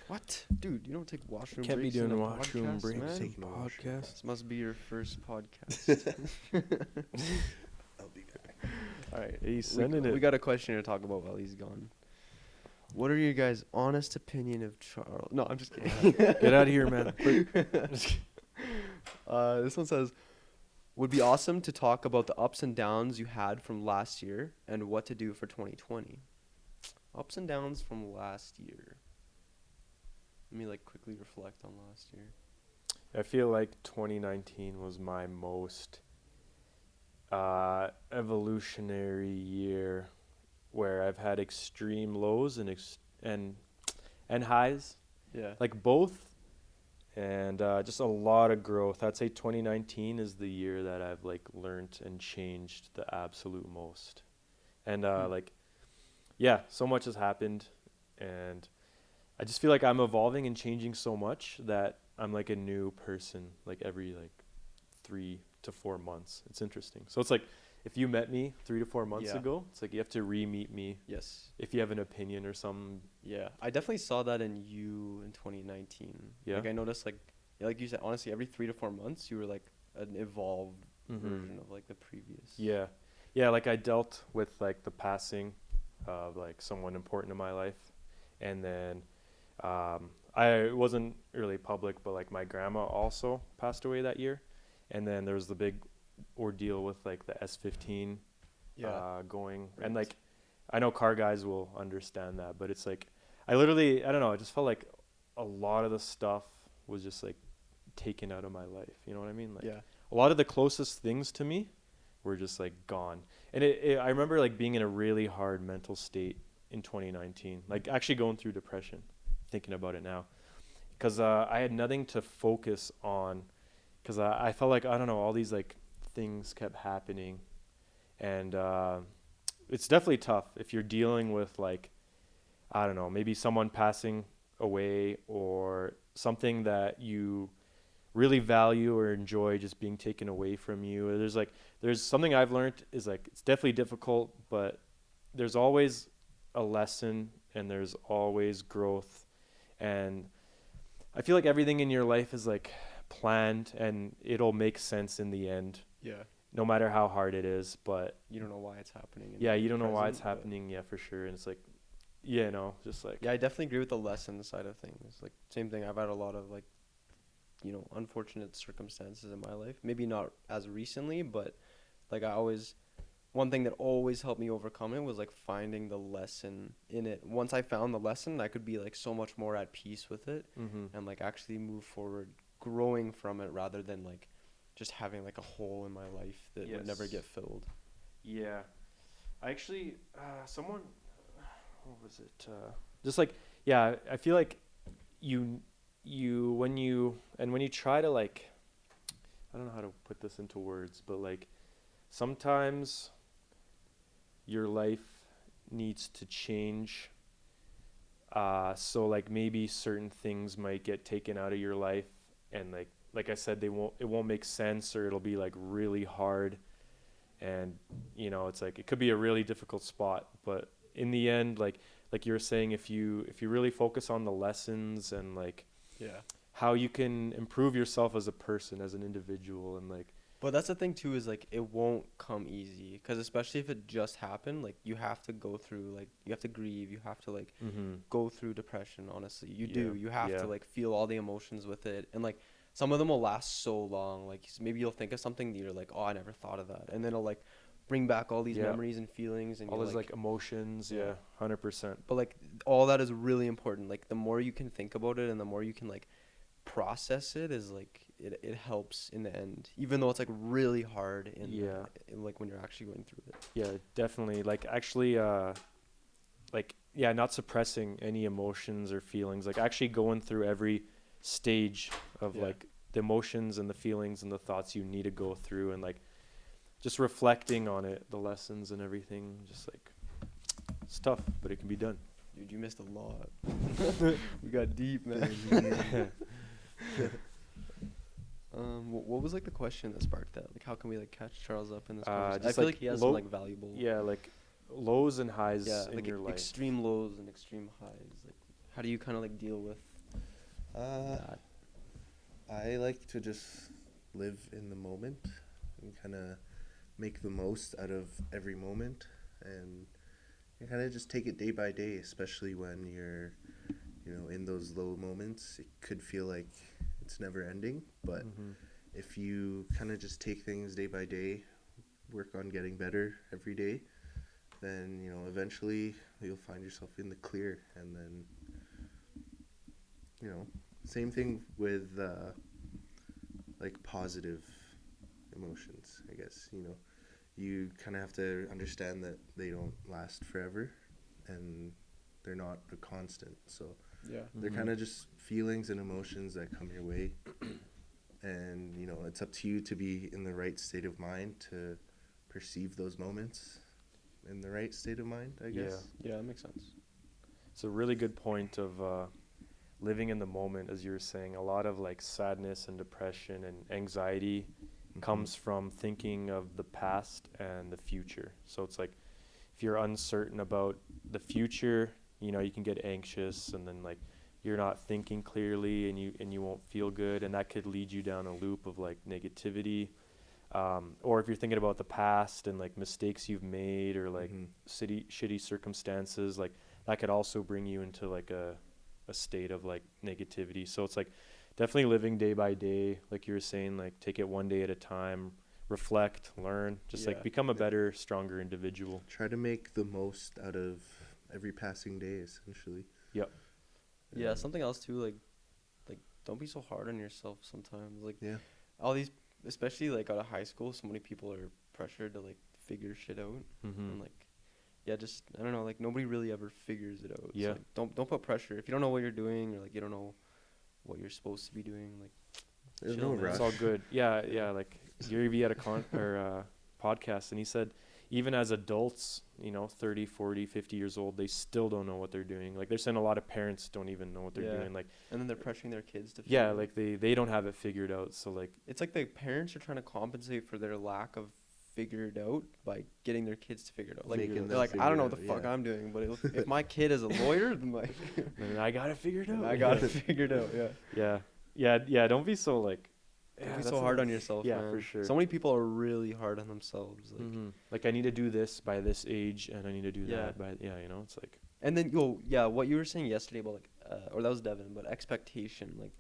[SPEAKER 1] What? Dude, you don't take washroom
[SPEAKER 2] Can't be
[SPEAKER 1] breaks in
[SPEAKER 2] doing
[SPEAKER 1] a
[SPEAKER 2] washroom
[SPEAKER 1] podcast,
[SPEAKER 2] breaks
[SPEAKER 1] man.
[SPEAKER 3] Taking a washroom
[SPEAKER 2] podcast.
[SPEAKER 1] This must be your first podcast.
[SPEAKER 3] I'll be back.
[SPEAKER 1] All right.
[SPEAKER 2] He's sending
[SPEAKER 1] We
[SPEAKER 2] it.
[SPEAKER 1] got a question to talk about while he's gone. What are your guys' honest opinion of Charles? No, I'm just kidding.
[SPEAKER 2] Get out of here, man.
[SPEAKER 1] This one says, would be awesome to talk about the ups and downs you had from last year and what to do for 2020. Ups and downs from last year. Let me like quickly reflect on last year.
[SPEAKER 2] I feel like 2019 was my most evolutionary year, where I've had extreme lows and highs,
[SPEAKER 1] Yeah.
[SPEAKER 2] like both, and just a lot of growth. I'd say 2019 is the year that I've like learned and changed the absolute most, and like, yeah, so much has happened, and I just feel like I'm evolving and changing so much that I'm like a new person like every like 3 to 4 months. It's interesting. So it's like if you met me 3 to 4 months
[SPEAKER 1] Yeah.
[SPEAKER 2] ago, it's like you have to re-meet me
[SPEAKER 1] Yes.
[SPEAKER 2] if you have an opinion or something.
[SPEAKER 1] Yeah. I definitely saw that in you in 2019.
[SPEAKER 2] Yeah?
[SPEAKER 1] Like I noticed like yeah, like you said, honestly, every 3 to 4 months you were like an evolved
[SPEAKER 2] Mhm.
[SPEAKER 1] version of like the previous.
[SPEAKER 2] Yeah. Yeah, like I dealt with like the passing of like someone important in my life, and then I wasn't really public, but like my grandma also passed away that year, and then there was the big ordeal with like the S15 going, and
[SPEAKER 1] Right.
[SPEAKER 2] like I know car guys will understand that, but it's like I don't know, I just felt like a lot of the stuff was just like taken out of my life. You know what I mean? Like
[SPEAKER 1] Yeah.
[SPEAKER 2] a lot of the closest things to me were just like gone. And I remember like being in a really hard mental state in 2019, like actually going through depression, thinking about it now, because I had nothing to focus on, because I felt like, I don't know, all these like things kept happening, and it's definitely tough if you're dealing with like, I don't know, maybe someone passing away or something that you really value or enjoy just being taken away from you. There's something I've learned is like it's definitely difficult, but there's always a lesson and there's always growth. And I feel like everything in your life is like planned and it'll make sense in the end,
[SPEAKER 1] Yeah.
[SPEAKER 2] no matter how hard it is. But
[SPEAKER 1] You don't know why it's happening.
[SPEAKER 2] yeah, you don't know why
[SPEAKER 1] present,
[SPEAKER 2] it's
[SPEAKER 1] but-
[SPEAKER 2] happening. Yeah, for sure. And it's like, yeah, no, just like,
[SPEAKER 1] Yeah, I definitely agree with the lesson side of things. Like, same thing. I've had a lot of, like, unfortunate circumstances in my life. Maybe not as recently, but, like, one thing that always helped me overcome it was, like, finding the lesson in it. Once I found the lesson, I could be, like, so much more at peace with it and, like, actually move forward, growing from it rather than, like, just having, like, a hole in my life that would never
[SPEAKER 2] Yes.
[SPEAKER 1] get filled.
[SPEAKER 2] yeah. I actually, someone, what was it? Just like, yeah, I feel like when you try to like, I don't know how to put this into words, but like sometimes your life needs to change. So like maybe certain things might get taken out of your life and like I said, it won't make sense or it'll be like really hard. And it's like it could be a really difficult spot, but in the end, like you were saying, if you really focus on the lessons and like
[SPEAKER 1] Yeah.
[SPEAKER 2] how you can improve yourself as a person, as an individual, and like
[SPEAKER 1] But that's the thing too, is like it won't come easy, because especially if it just happened, like you have to go through, like you have to grieve, you have to like go through depression. Honestly, you have to like feel all the emotions with it, and like some of them will last so long. Like maybe you'll think of something that you're like, oh, I never thought of that, and then it'll like bring back all these memories and feelings and
[SPEAKER 2] all
[SPEAKER 1] you're
[SPEAKER 2] those like emotions.
[SPEAKER 1] Yeah.
[SPEAKER 2] 100%.
[SPEAKER 1] But like all that is really important. Like the more you can think about it and the more you can like process it, is like it helps in the end, even though it's like really hard in like when you're actually going through it.
[SPEAKER 2] Yeah, definitely. Like actually, like yeah, not suppressing any emotions or feelings, like actually going through every stage of like the emotions and the feelings and the thoughts you need to go through, and like just reflecting on it, the lessons and everything. Just like it's tough, but it can be done.
[SPEAKER 1] Dude, you missed a lot. We got deep, man. What was like the question that sparked that? Like, how can we like catch Charles up in this conversation? I
[SPEAKER 2] just
[SPEAKER 1] feel
[SPEAKER 2] like
[SPEAKER 1] like he has
[SPEAKER 2] low-
[SPEAKER 1] some like valuable.
[SPEAKER 2] Yeah, like lows and highs in
[SPEAKER 1] like
[SPEAKER 2] your life.
[SPEAKER 1] extreme lows and extreme highs. Like, how do you kind of like deal with that?
[SPEAKER 3] I like to just live in the moment and kind of make the most out of every moment, and kind of just take it day by day, especially when you're, in those low moments. It could feel like it's never ending, but if you kind of just take things day by day, work on getting better every day, then, eventually you'll find yourself in the clear. And then, same thing with like positive emotions, I guess. You kind of have to understand that they don't last forever and they're not a constant. So they're kind of just feelings and emotions that come your way. And, it's up to you to be in the right state of mind to perceive those moments in the right state of mind, I guess.
[SPEAKER 1] Yeah, that makes sense.
[SPEAKER 2] It's a really good point of living in the moment, as you were saying. A lot of like sadness and depression and anxiety comes from thinking of the past and the future. So it's like if you're uncertain about the future, you can get anxious, and then like you're not thinking clearly, and you won't feel good, and that could lead you down a loop of like negativity. Or if you're thinking about the past and like mistakes you've made or like shitty circumstances, like that could also bring you into like a state of like negativity. So it's like definitely living day by day, like you were saying, like take it one day at a time, reflect, learn, just like become a better, stronger individual.
[SPEAKER 3] Try to make the most out of every passing day, essentially.
[SPEAKER 2] Yep.
[SPEAKER 1] Yeah, something else too, like don't be so hard on yourself sometimes. Like all these, especially like out of high school, so many people are pressured to like figure shit out, and like just I don't know, like nobody really ever figures it out. So, like, don't put pressure if you don't know what you're doing, or like you don't know what you're supposed to be doing. Like
[SPEAKER 3] there's
[SPEAKER 1] chill,
[SPEAKER 3] no
[SPEAKER 1] man.
[SPEAKER 3] rush.
[SPEAKER 2] It's all good. Yeah. Like Gary Vee had a podcast, and he said even as adults, 30, 40, 50 years old, they still don't know what they're doing. Like, they're saying a lot of parents don't even know what they're doing. Like,
[SPEAKER 1] and then they're pressuring their kids to
[SPEAKER 2] yeah,
[SPEAKER 1] figure it
[SPEAKER 2] like they don't have it figured out. So like,
[SPEAKER 1] It's like the parents are trying to compensate for their lack of figured out by getting their kids to figure it out. Like
[SPEAKER 3] Making
[SPEAKER 1] they're
[SPEAKER 3] them
[SPEAKER 1] like, I
[SPEAKER 3] figure
[SPEAKER 1] don't know
[SPEAKER 3] it
[SPEAKER 1] what the
[SPEAKER 3] out,
[SPEAKER 1] fuck
[SPEAKER 3] yeah.
[SPEAKER 1] I'm doing, but if my kid is a lawyer, then like
[SPEAKER 2] then I got it figured out.
[SPEAKER 1] I got it figured out. Yeah.
[SPEAKER 2] Yeah. Don't be so like,
[SPEAKER 1] Don't be
[SPEAKER 2] that's
[SPEAKER 1] so hard on yourself,
[SPEAKER 2] yeah,
[SPEAKER 1] man.
[SPEAKER 2] for sure.
[SPEAKER 1] So many people are really hard on themselves. Like,
[SPEAKER 2] Like, I need to do this by this age, and I need to do
[SPEAKER 1] Yeah.
[SPEAKER 2] that by it's like,
[SPEAKER 1] and then what you were saying yesterday about like, or that was Devin, but expectation, like,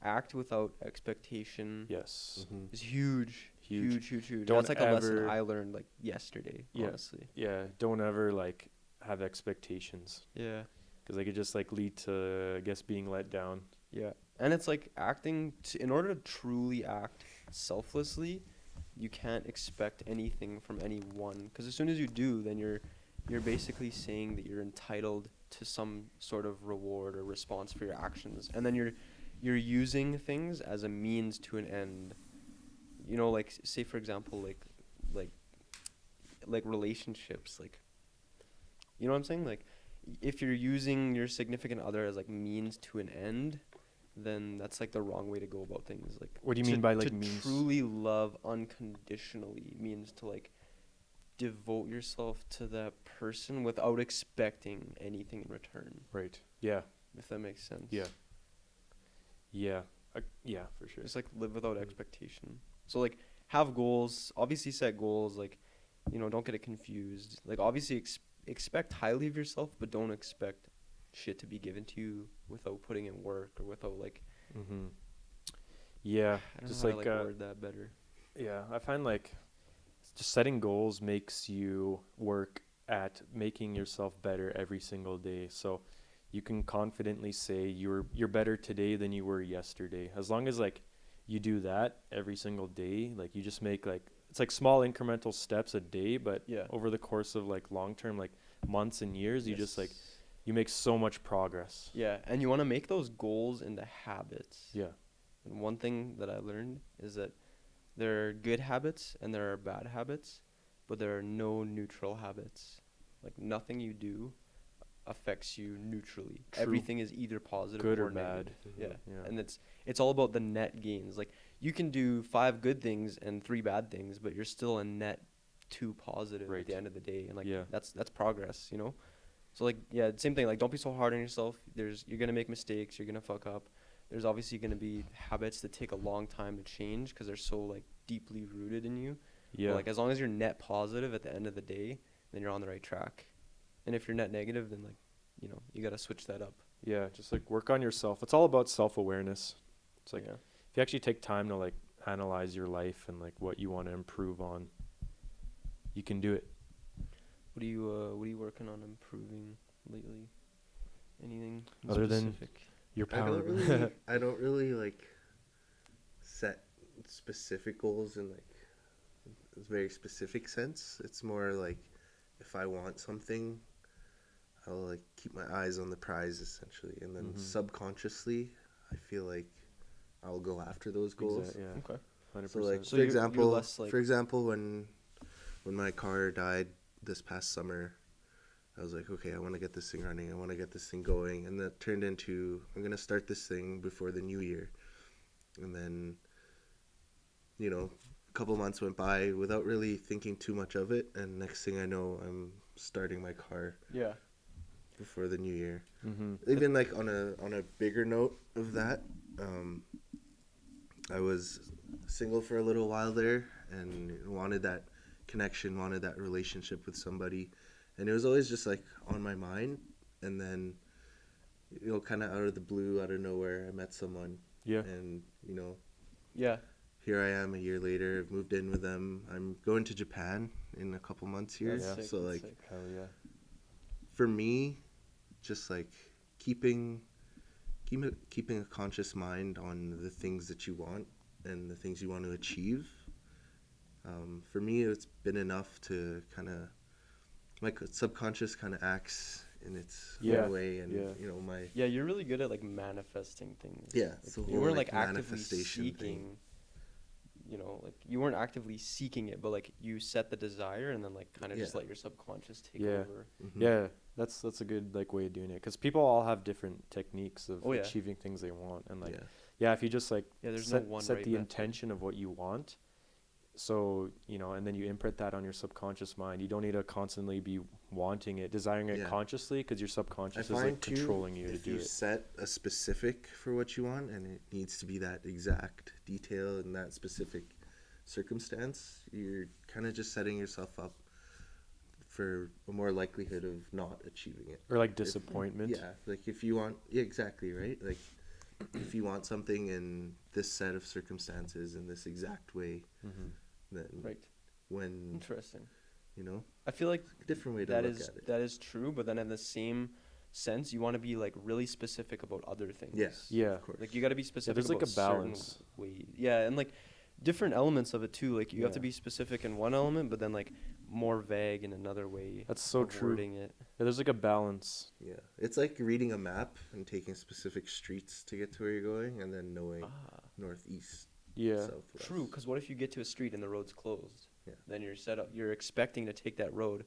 [SPEAKER 1] act without expectation.
[SPEAKER 2] yes,
[SPEAKER 3] Mhm.
[SPEAKER 1] Is huge.
[SPEAKER 2] Don't
[SPEAKER 1] That's like a lesson
[SPEAKER 2] ever-
[SPEAKER 1] I learned like yesterday.
[SPEAKER 2] Yeah.
[SPEAKER 1] Honestly.
[SPEAKER 2] yeah. Don't ever like have expectations,
[SPEAKER 1] Yeah.
[SPEAKER 2] because they could just like lead to, I guess, being let down.
[SPEAKER 1] Yeah, and it's like in order to truly act selflessly, you can't expect anything from anyone. Because as soon as you do, then you're basically saying that you're entitled to some sort of reward or response for your actions, and then you're using things as a means to an end. Like, say for example, like relationships, like, you know what I'm saying? Like, if you're using your significant other as like means to an end, then that's like the wrong way to go about things. Like,
[SPEAKER 2] What do you mean by like
[SPEAKER 1] to
[SPEAKER 2] means?
[SPEAKER 1] truly love unconditionally means to like devote yourself to that person without expecting anything in return.
[SPEAKER 2] Right. Yeah.
[SPEAKER 1] If that makes sense.
[SPEAKER 2] Yeah. Yeah. Yeah, for sure.
[SPEAKER 1] Just like live without expectation. So like have goals. Obviously set goals. Like, don't get it confused. Like, obviously expect highly of yourself, but don't expect shit to be given to you without putting in work or without like.
[SPEAKER 2] Yeah.
[SPEAKER 1] I don't
[SPEAKER 2] Just
[SPEAKER 1] know how
[SPEAKER 2] like
[SPEAKER 1] to like word that better.
[SPEAKER 2] Yeah, I find like just setting goals makes you work at making yourself better every single day. So you can confidently say you're better today than you were yesterday. As long as like you do that every single day, like you just make like, it's like small incremental steps a day, but
[SPEAKER 1] Yeah.
[SPEAKER 2] over the course of like long term, like months and years, you just like,
[SPEAKER 1] Yes.
[SPEAKER 2] you make so much progress.
[SPEAKER 1] Yeah, and you want to make those goals into habits.
[SPEAKER 2] Yeah.
[SPEAKER 1] And one thing that I learned is that there are good habits and there are bad habits, but there are no neutral habits. Like, nothing you do affects you neutrally.
[SPEAKER 2] True.
[SPEAKER 1] Everything is either positive
[SPEAKER 2] Good
[SPEAKER 1] or
[SPEAKER 2] or bad.
[SPEAKER 1] negative. Yeah.
[SPEAKER 2] Yeah.
[SPEAKER 1] And it's all about the net gains. Like, you can do 5 good things and 3 bad things, but you're still a net 2 positive
[SPEAKER 2] Right.
[SPEAKER 1] at the end of the day. And like,
[SPEAKER 2] Yeah.
[SPEAKER 1] that's progress, So like, yeah, same thing. Like, don't be so hard on yourself. You're gonna make mistakes. You're gonna fuck up. There's obviously gonna be habits that take a long time to change because they're so like deeply rooted in you.
[SPEAKER 2] Yeah.
[SPEAKER 1] But, like, as long as you're net positive at the end of the day, then you're on the right track. And if you're net negative, then like, you gotta switch that up.
[SPEAKER 2] Yeah, just like work on yourself. It's all about self-awareness. It's like,
[SPEAKER 1] Yeah.
[SPEAKER 2] if you actually take time to like analyze your life and like what you want to improve on, you can do it.
[SPEAKER 1] What are you working on improving lately? Anything
[SPEAKER 2] Other than
[SPEAKER 1] specific?
[SPEAKER 2] your
[SPEAKER 3] I
[SPEAKER 2] power.
[SPEAKER 3] don't really like set specific goals in like a very specific sense. It's more like if I want something, I'll like keep my eyes on the prize essentially, and then subconsciously, I feel like I'll go after those goals.
[SPEAKER 2] Yeah.
[SPEAKER 1] Okay.
[SPEAKER 2] 100%.
[SPEAKER 3] So like
[SPEAKER 1] So
[SPEAKER 3] for
[SPEAKER 1] you're
[SPEAKER 3] example,
[SPEAKER 1] less, like-
[SPEAKER 3] when my car died this past summer, I was like, okay, I want to get this thing running. I want to get this thing going, and that turned into I'm gonna start this thing before the new year, and then a couple months went by without really thinking too much of it, and next thing I know, I'm starting my car
[SPEAKER 1] Yeah.
[SPEAKER 3] before the new year.
[SPEAKER 2] Mm-hmm.
[SPEAKER 3] Even like on a bigger note of that, I was single for a little while there and wanted that connection, wanted that relationship with somebody, and it was always just like on my mind. And then kind of out of the blue, out of nowhere, I met someone.
[SPEAKER 2] Yeah.
[SPEAKER 3] And
[SPEAKER 1] Yeah.
[SPEAKER 3] here I am a year later. I've moved in with them. I'm going to Japan in a couple months here.
[SPEAKER 1] That's sick,
[SPEAKER 3] So
[SPEAKER 1] that's
[SPEAKER 3] like
[SPEAKER 1] sick.
[SPEAKER 2] Hell yeah.
[SPEAKER 3] for me, just like keeping a conscious mind on the things that you want and the things you want to achieve. For me, it's been enough to kind of my subconscious kind of acts in its
[SPEAKER 2] Yeah,
[SPEAKER 3] own way, and
[SPEAKER 2] yeah.
[SPEAKER 3] my
[SPEAKER 1] Yeah, you're really good at like manifesting things.
[SPEAKER 3] Yeah,
[SPEAKER 1] Like,
[SPEAKER 3] it's the
[SPEAKER 1] you
[SPEAKER 3] whole,
[SPEAKER 1] weren't
[SPEAKER 3] like,
[SPEAKER 1] like actively
[SPEAKER 3] manifestation thing.
[SPEAKER 1] seeking. you know, like you weren't actively seeking it, but like you set the desire and then like kind of just
[SPEAKER 3] Yeah.
[SPEAKER 1] let your subconscious take
[SPEAKER 2] Yeah.
[SPEAKER 1] over.
[SPEAKER 2] Yeah, that's a good like way of doing it, because people all have different techniques of
[SPEAKER 1] Oh, yeah.
[SPEAKER 2] achieving things they want, and like
[SPEAKER 3] Yeah.
[SPEAKER 2] if you just like
[SPEAKER 1] Yeah, there's no
[SPEAKER 2] set
[SPEAKER 1] one
[SPEAKER 2] set
[SPEAKER 1] right
[SPEAKER 2] the
[SPEAKER 1] method.
[SPEAKER 2] intention of what you want, so you know, and then you imprint that on your subconscious mind. You don't need to constantly be wanting it, desiring it
[SPEAKER 3] Yeah.
[SPEAKER 2] consciously, because your
[SPEAKER 3] I
[SPEAKER 2] subconscious is
[SPEAKER 3] find
[SPEAKER 2] like
[SPEAKER 3] too,
[SPEAKER 2] controlling you to
[SPEAKER 3] if
[SPEAKER 2] do
[SPEAKER 3] you
[SPEAKER 2] it.
[SPEAKER 3] set a specific for what you want and it needs to be that exact detail in that specific circumstance, you're kind of just setting yourself up for a more likelihood of not achieving it.
[SPEAKER 2] Or like disappointment.
[SPEAKER 3] Yeah, like if you want, yeah, exactly, right? Like if you want something in this set of circumstances in this exact way, then
[SPEAKER 1] Right.
[SPEAKER 3] when,
[SPEAKER 1] Interesting.
[SPEAKER 3] you know,
[SPEAKER 1] I feel like
[SPEAKER 3] a different way to
[SPEAKER 1] that
[SPEAKER 3] look
[SPEAKER 1] is
[SPEAKER 3] at it.
[SPEAKER 1] that is true, but then in the same sense, you want to be like really specific about other things.
[SPEAKER 3] Yes,
[SPEAKER 2] Yeah.
[SPEAKER 3] of course.
[SPEAKER 1] Like you got to be specific
[SPEAKER 2] there's, like,
[SPEAKER 1] about
[SPEAKER 2] a balance.
[SPEAKER 1] certain ways. Yeah, and like different elements of it too. Like you have to
[SPEAKER 2] Yeah.
[SPEAKER 1] be specific in one element, but then like more vague in another way.
[SPEAKER 2] That's so
[SPEAKER 1] of
[SPEAKER 2] true.
[SPEAKER 1] wording it.
[SPEAKER 2] Yeah, there's like a balance.
[SPEAKER 3] Yeah, it's like reading a map and taking specific streets to get to where you're going, and then knowing northeast,
[SPEAKER 2] Yeah.
[SPEAKER 3] southwest.
[SPEAKER 1] True, because what if you get to a street and the road's closed?
[SPEAKER 3] Yeah.
[SPEAKER 1] Then you're set up. You're expecting to take that road,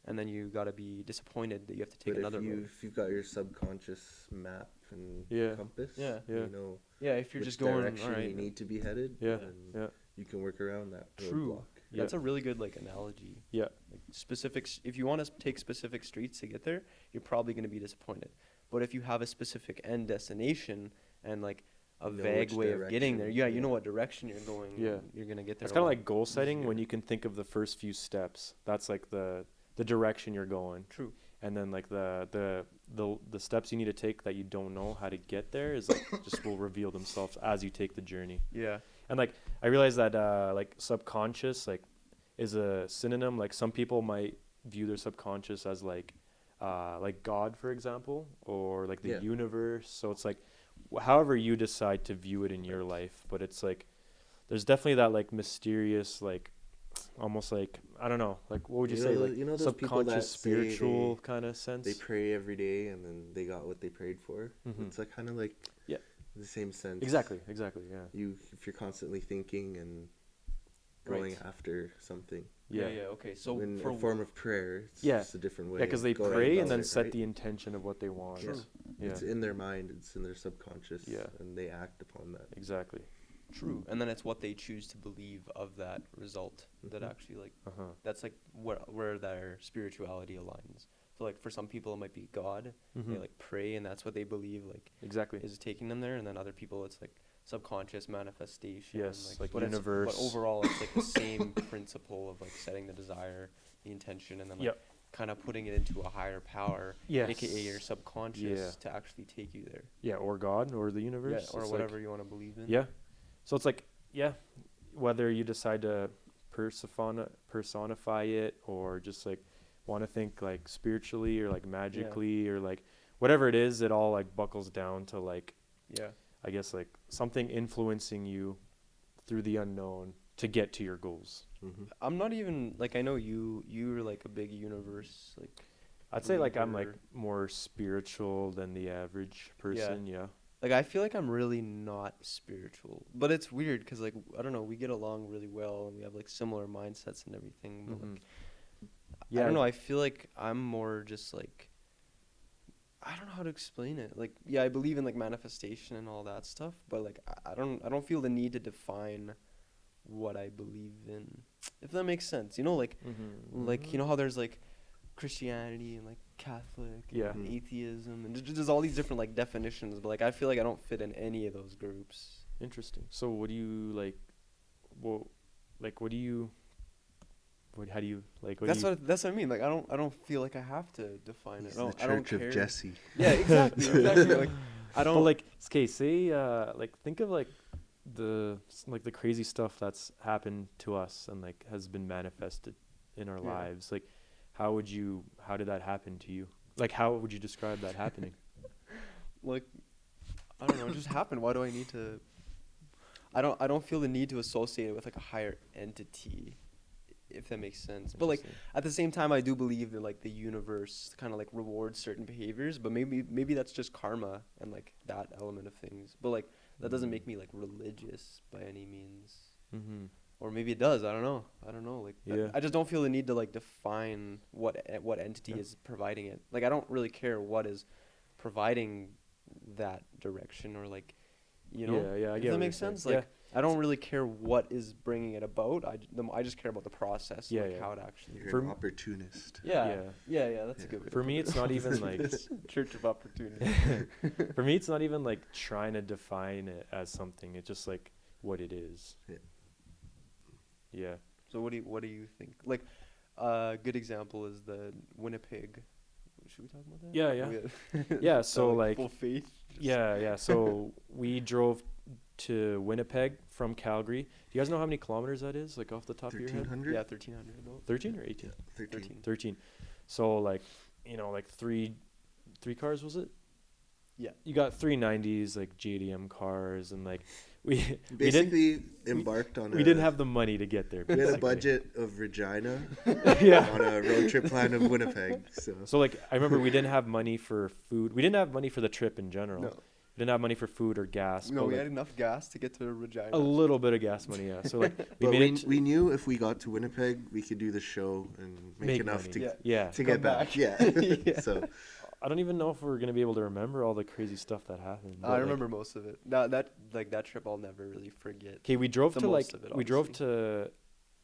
[SPEAKER 1] and then you got to be disappointed that you have to take
[SPEAKER 3] But
[SPEAKER 1] another road.
[SPEAKER 3] if you've got your subconscious map and
[SPEAKER 2] Yeah.
[SPEAKER 3] compass,
[SPEAKER 1] Yeah.
[SPEAKER 2] Yeah.
[SPEAKER 3] you know
[SPEAKER 1] Yeah, if you're
[SPEAKER 3] which
[SPEAKER 1] just going,
[SPEAKER 3] direction
[SPEAKER 1] all right.
[SPEAKER 3] you need to be headed,
[SPEAKER 2] Yeah.
[SPEAKER 3] then
[SPEAKER 2] Yeah.
[SPEAKER 3] you can work around that
[SPEAKER 1] True.
[SPEAKER 3] roadblock.
[SPEAKER 2] Yeah.
[SPEAKER 1] That's a really good like analogy.
[SPEAKER 2] Yeah.
[SPEAKER 1] Like specifics. If you want to take specific streets to get there, you're probably going to be disappointed. But if you have a specific end destination and like a
[SPEAKER 3] You know
[SPEAKER 1] vague
[SPEAKER 3] which
[SPEAKER 1] way of getting there,
[SPEAKER 3] direction,
[SPEAKER 1] you
[SPEAKER 3] yeah.
[SPEAKER 1] know what direction you're going.
[SPEAKER 2] Yeah.
[SPEAKER 1] You're gonna get there.
[SPEAKER 2] It's
[SPEAKER 1] a
[SPEAKER 2] kind of
[SPEAKER 1] lot
[SPEAKER 2] like goal setting when
[SPEAKER 1] easier.
[SPEAKER 2] you can think of the first few steps. That's like the direction you're going.
[SPEAKER 1] True.
[SPEAKER 2] And then like the steps you need to take that you don't know how to get there is like just will reveal themselves as you take the journey.
[SPEAKER 1] Yeah.
[SPEAKER 2] And like I realize that like subconscious like is a synonym. Like some people might view their subconscious as like God, for example, or like the
[SPEAKER 3] Yeah.
[SPEAKER 2] universe. So it's like however you decide to view it in your life, but it's like there's definitely that like mysterious like almost like I don't know, like what would you say, like
[SPEAKER 3] those people that
[SPEAKER 2] subconscious
[SPEAKER 3] say
[SPEAKER 2] spiritual kind of sense.
[SPEAKER 3] they pray every day and then they got what they prayed for.
[SPEAKER 2] Mhm.
[SPEAKER 3] It's like kind of like
[SPEAKER 2] Yeah.
[SPEAKER 3] the same sense.
[SPEAKER 2] Exactly, yeah.
[SPEAKER 3] If you're constantly thinking and going
[SPEAKER 1] Right.
[SPEAKER 3] after something
[SPEAKER 1] Yeah.
[SPEAKER 2] Yeah.
[SPEAKER 1] Okay. So
[SPEAKER 3] in
[SPEAKER 1] for
[SPEAKER 3] a form of prayer, it's
[SPEAKER 2] Yeah.
[SPEAKER 3] just a different way.
[SPEAKER 2] Yeah, because
[SPEAKER 3] of
[SPEAKER 2] they
[SPEAKER 3] going
[SPEAKER 2] pray and
[SPEAKER 3] about
[SPEAKER 2] then
[SPEAKER 3] it,
[SPEAKER 2] set
[SPEAKER 3] right?
[SPEAKER 2] the intention of what they want.
[SPEAKER 3] True.
[SPEAKER 2] Yeah,
[SPEAKER 3] It's in their mind. It's in their subconscious.
[SPEAKER 2] Yeah.
[SPEAKER 3] And they act upon that.
[SPEAKER 2] exactly.
[SPEAKER 1] true, and then it's what they choose to believe of that result that
[SPEAKER 3] Mhm.
[SPEAKER 1] actually like
[SPEAKER 2] Uh-huh.
[SPEAKER 1] that's like where their spirituality aligns. So like for some people it might be God. They
[SPEAKER 2] Mhm.
[SPEAKER 1] like pray and that's what they believe like
[SPEAKER 2] Exactly.
[SPEAKER 1] is taking them there, and then other people it's like subconscious manifestation.
[SPEAKER 2] Yes, like
[SPEAKER 1] but
[SPEAKER 2] universe.
[SPEAKER 1] But overall, it's like the same principle of like setting the desire, the intention, and then like
[SPEAKER 2] Yep.
[SPEAKER 1] kind of putting it into a higher power,
[SPEAKER 2] Yes.
[SPEAKER 1] aka your subconscious,
[SPEAKER 2] Yeah.
[SPEAKER 1] to actually take you there.
[SPEAKER 2] Yeah, or God or the universe.
[SPEAKER 1] Yeah, or
[SPEAKER 2] It's
[SPEAKER 1] whatever
[SPEAKER 2] like,
[SPEAKER 1] you want to believe in.
[SPEAKER 2] yeah. So it's like, yeah, whether you decide to personify it or just like want to think like spiritually or like magically or like whatever it is, it all like buckles down to like,
[SPEAKER 1] Yeah.
[SPEAKER 2] I guess like something influencing you through the unknown to get to your goals.
[SPEAKER 3] Mm-hmm.
[SPEAKER 1] I'm not even like I know you're like a big universe like
[SPEAKER 2] I'd say like I'm like
[SPEAKER 1] believer.
[SPEAKER 2] more spiritual than the average person. Yeah.
[SPEAKER 1] Like I feel like I'm really not spiritual, but it's weird because like I don't know, we get along really well and we have like similar mindsets and everything. But
[SPEAKER 2] Mhm.
[SPEAKER 1] like,
[SPEAKER 2] Yeah.
[SPEAKER 1] I don't know. I feel like I'm more just like I don't know how to explain it. Like yeah, I believe in like manifestation and all that stuff, but like I don't feel the need to define what I believe in, if that makes sense. You know, like
[SPEAKER 2] Mhm.
[SPEAKER 1] like you know how there's like Christianity and like Catholic and
[SPEAKER 2] Yeah.
[SPEAKER 1] atheism and there's all these different like definitions, but like I feel like I don't fit in any of those groups.
[SPEAKER 2] Interesting. So what do you like? Well, like what do you? How do you like?
[SPEAKER 1] That's what I mean. Like I don't feel like I have to define
[SPEAKER 3] He's
[SPEAKER 1] it.
[SPEAKER 3] the
[SPEAKER 1] I don't
[SPEAKER 3] Church
[SPEAKER 1] care.
[SPEAKER 3] of Jesse.
[SPEAKER 1] Yeah, exactly. Exactly. Like I don't
[SPEAKER 2] But like, okay, say like think of like the crazy stuff that's happened to us and like has been manifested in our
[SPEAKER 1] Yeah.
[SPEAKER 2] lives. Like, how did that happen to you? Like, how would you describe that happening?
[SPEAKER 1] like I don't know, it just happened. Why do I need to I don't feel the need to associate it with like a higher entity, if that makes sense. But like
[SPEAKER 2] Interesting.
[SPEAKER 1] at the same time I do believe that like the universe kind of like rewards certain behaviors, but maybe that's just karma and like that element of things. But like that doesn't make me like religious by any means.
[SPEAKER 2] Mm-hmm.
[SPEAKER 1] Or maybe it does. I don't know. Like,
[SPEAKER 2] Yeah.
[SPEAKER 1] I just don't feel the need to like define what entity
[SPEAKER 2] Yeah.
[SPEAKER 1] is providing it. Like, I don't really care what is providing that direction, or like, you know,
[SPEAKER 2] Yeah, yeah, I
[SPEAKER 1] if
[SPEAKER 2] get
[SPEAKER 1] that
[SPEAKER 2] what
[SPEAKER 1] makes
[SPEAKER 2] you're saying.
[SPEAKER 1] sense. Like, I don't really care what is bringing it about. I just care about the process,
[SPEAKER 2] Yeah,
[SPEAKER 1] like
[SPEAKER 2] yeah.
[SPEAKER 1] how it actually.
[SPEAKER 3] You're
[SPEAKER 2] For
[SPEAKER 3] an
[SPEAKER 2] m-
[SPEAKER 3] opportunist.
[SPEAKER 1] Yeah,
[SPEAKER 2] Yeah.
[SPEAKER 1] that's a good way.
[SPEAKER 2] For
[SPEAKER 1] to
[SPEAKER 2] me,
[SPEAKER 1] put
[SPEAKER 2] it's
[SPEAKER 1] it.
[SPEAKER 2] not even like
[SPEAKER 1] Church of Opportunity.
[SPEAKER 2] for me, it's not even like trying to define it as something. It's just like what it is.
[SPEAKER 3] Yeah.
[SPEAKER 2] Yeah.
[SPEAKER 1] So what do you think? Like, good example is the Winnipeg. Should we talk about that?
[SPEAKER 2] Yeah, yeah.
[SPEAKER 1] Yeah.
[SPEAKER 2] Yeah,
[SPEAKER 1] Is that,
[SPEAKER 2] so,
[SPEAKER 1] like,
[SPEAKER 2] like-
[SPEAKER 1] full faith. Just-
[SPEAKER 2] Yeah, yeah. So we drove to Winnipeg from Calgary. Do you guys know how many kilometers that is, like off the top of your head?
[SPEAKER 3] 1300.
[SPEAKER 1] Yeah, 1,300 about.
[SPEAKER 2] 13 or 18?
[SPEAKER 3] 13.
[SPEAKER 2] 13. So like, like three cars, was it?
[SPEAKER 1] Yeah.
[SPEAKER 2] You got 390s, like JDM cars, and like we didn't
[SPEAKER 3] Basically embarked on.
[SPEAKER 2] we didn't have the money to get there.
[SPEAKER 3] We had a
[SPEAKER 2] basically.
[SPEAKER 3] budget of Regina
[SPEAKER 2] Yeah.
[SPEAKER 3] on a road trip plan of Winnipeg.
[SPEAKER 2] So like I remember we didn't have money for food. We didn't have money for the trip in general.
[SPEAKER 1] No.
[SPEAKER 2] We didn't have money for food or gas.
[SPEAKER 1] No,
[SPEAKER 2] but,
[SPEAKER 1] we
[SPEAKER 2] like,
[SPEAKER 1] had enough gas to get to Regina.
[SPEAKER 2] a little bit of gas money, yeah. So like we
[SPEAKER 3] But
[SPEAKER 2] made it
[SPEAKER 3] we knew if we got to Winnipeg, we could do the show and make enough
[SPEAKER 2] money.
[SPEAKER 3] to
[SPEAKER 1] Yeah.
[SPEAKER 2] Yeah.
[SPEAKER 3] to
[SPEAKER 1] Come
[SPEAKER 3] get back.
[SPEAKER 1] back.
[SPEAKER 3] Yeah.
[SPEAKER 1] Yeah.
[SPEAKER 3] So
[SPEAKER 2] I don't even know if we're gonna be able to remember all the crazy stuff that happened.
[SPEAKER 1] I remember most of it. That trip I'll never really forget.
[SPEAKER 2] Okay, we drove
[SPEAKER 1] the
[SPEAKER 2] to like
[SPEAKER 1] most of it,
[SPEAKER 2] we drove
[SPEAKER 1] obviously.
[SPEAKER 2] to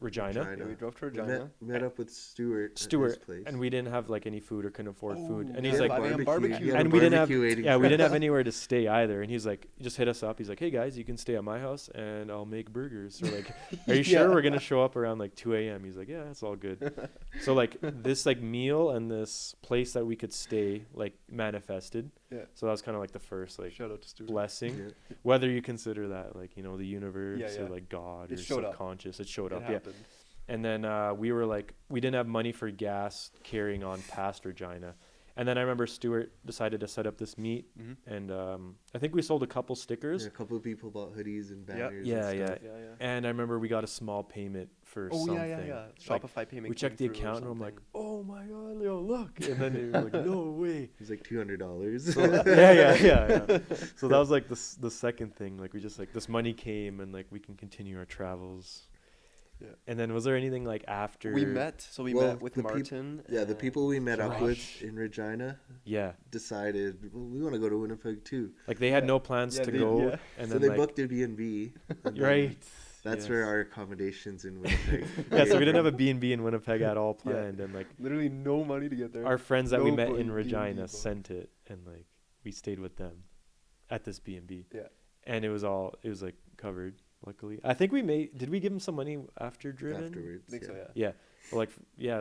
[SPEAKER 2] Regina.
[SPEAKER 1] Yeah, we drove to
[SPEAKER 3] we
[SPEAKER 1] Regina.
[SPEAKER 3] met up with Stuart. At his
[SPEAKER 2] Stuart,
[SPEAKER 3] place.
[SPEAKER 2] and we didn't have like any food or couldn't afford food.
[SPEAKER 1] Oh,
[SPEAKER 2] And
[SPEAKER 3] He
[SPEAKER 2] he's
[SPEAKER 3] had
[SPEAKER 2] like,
[SPEAKER 3] a
[SPEAKER 1] barbecue.
[SPEAKER 3] barbecue. He had a
[SPEAKER 2] and we didn't have,
[SPEAKER 3] barbecue waiting
[SPEAKER 2] yeah,
[SPEAKER 3] for
[SPEAKER 2] we didn't
[SPEAKER 3] us.
[SPEAKER 2] have anywhere to stay either. And he's like, just hit us up. He's like, hey guys, you can stay at my house and I'll make burgers. We're like, are you sure
[SPEAKER 1] Yeah.
[SPEAKER 2] we're gonna show up around like 2 a.m.? He's like, yeah, it's all good. So like this like meal and this place that we could stay like manifested.
[SPEAKER 1] Yeah.
[SPEAKER 2] So that was kind of like the first like
[SPEAKER 1] Shout out to Stuart.
[SPEAKER 2] blessing,
[SPEAKER 3] Yeah.
[SPEAKER 2] whether you consider that like the universe
[SPEAKER 1] Yeah,
[SPEAKER 2] or
[SPEAKER 1] yeah.
[SPEAKER 2] like God
[SPEAKER 1] It
[SPEAKER 2] or
[SPEAKER 1] showed up.
[SPEAKER 2] subconscious. It showed
[SPEAKER 1] It
[SPEAKER 2] up, yeah.
[SPEAKER 1] happened.
[SPEAKER 2] And then we were like, we didn't have money for gas carrying on past Regina. And then I remember Stuart decided to set up this meet,
[SPEAKER 1] Mhm.
[SPEAKER 2] and I think we sold a couple stickers.
[SPEAKER 3] Yeah, a couple of people bought hoodies and
[SPEAKER 1] Yeah.
[SPEAKER 3] banners.
[SPEAKER 2] Yeah,
[SPEAKER 3] and
[SPEAKER 2] yeah.
[SPEAKER 3] stuff.
[SPEAKER 1] Yeah, yeah.
[SPEAKER 2] And I remember we got a small payment for
[SPEAKER 1] Oh
[SPEAKER 2] something.
[SPEAKER 1] yeah, yeah, yeah.
[SPEAKER 2] Like,
[SPEAKER 1] Shopify payment.
[SPEAKER 2] we checked the
[SPEAKER 1] came through or
[SPEAKER 2] account, and I'm like,
[SPEAKER 1] something.
[SPEAKER 2] oh my God, Leo, look. And then it was like, no way.
[SPEAKER 3] It was like $200.
[SPEAKER 2] So, yeah. So that was like the second thing. Like we just like this money came, and like we can continue our travels.
[SPEAKER 1] Yeah.
[SPEAKER 2] And then was there anything like after
[SPEAKER 1] We met. So we
[SPEAKER 3] Well,
[SPEAKER 1] met with
[SPEAKER 3] the peop-
[SPEAKER 1] Martin.
[SPEAKER 3] Yeah, the
[SPEAKER 1] and-
[SPEAKER 3] people we met up with
[SPEAKER 2] Josh.
[SPEAKER 3] in Regina
[SPEAKER 2] Yeah,
[SPEAKER 3] decided, well, we want to go to Winnipeg too.
[SPEAKER 2] like they had
[SPEAKER 1] Yeah.
[SPEAKER 2] no plans
[SPEAKER 1] Yeah,
[SPEAKER 2] to
[SPEAKER 1] they-
[SPEAKER 2] go,
[SPEAKER 1] yeah.
[SPEAKER 2] and
[SPEAKER 3] So
[SPEAKER 2] then
[SPEAKER 3] they
[SPEAKER 2] like
[SPEAKER 3] booked Airbnb. and then
[SPEAKER 2] right.
[SPEAKER 3] That's
[SPEAKER 2] Yes.
[SPEAKER 3] where our accommodations in Winnipeg.
[SPEAKER 2] Yeah, so we didn't have a
[SPEAKER 3] came
[SPEAKER 2] B&B in Winnipeg at all
[SPEAKER 1] Yeah.
[SPEAKER 2] planned, and like
[SPEAKER 1] Literally no money to get there.
[SPEAKER 2] our friends that we met
[SPEAKER 1] Nobody
[SPEAKER 2] in
[SPEAKER 1] B&B
[SPEAKER 2] Regina
[SPEAKER 1] booked.
[SPEAKER 2] sent it, and like we stayed with them at this B&B.
[SPEAKER 1] Yeah.
[SPEAKER 2] And it was like covered. Luckily, I think did we give them some money after driven?
[SPEAKER 3] afterwards.
[SPEAKER 1] I think so, yeah.
[SPEAKER 2] Yeah. Well, like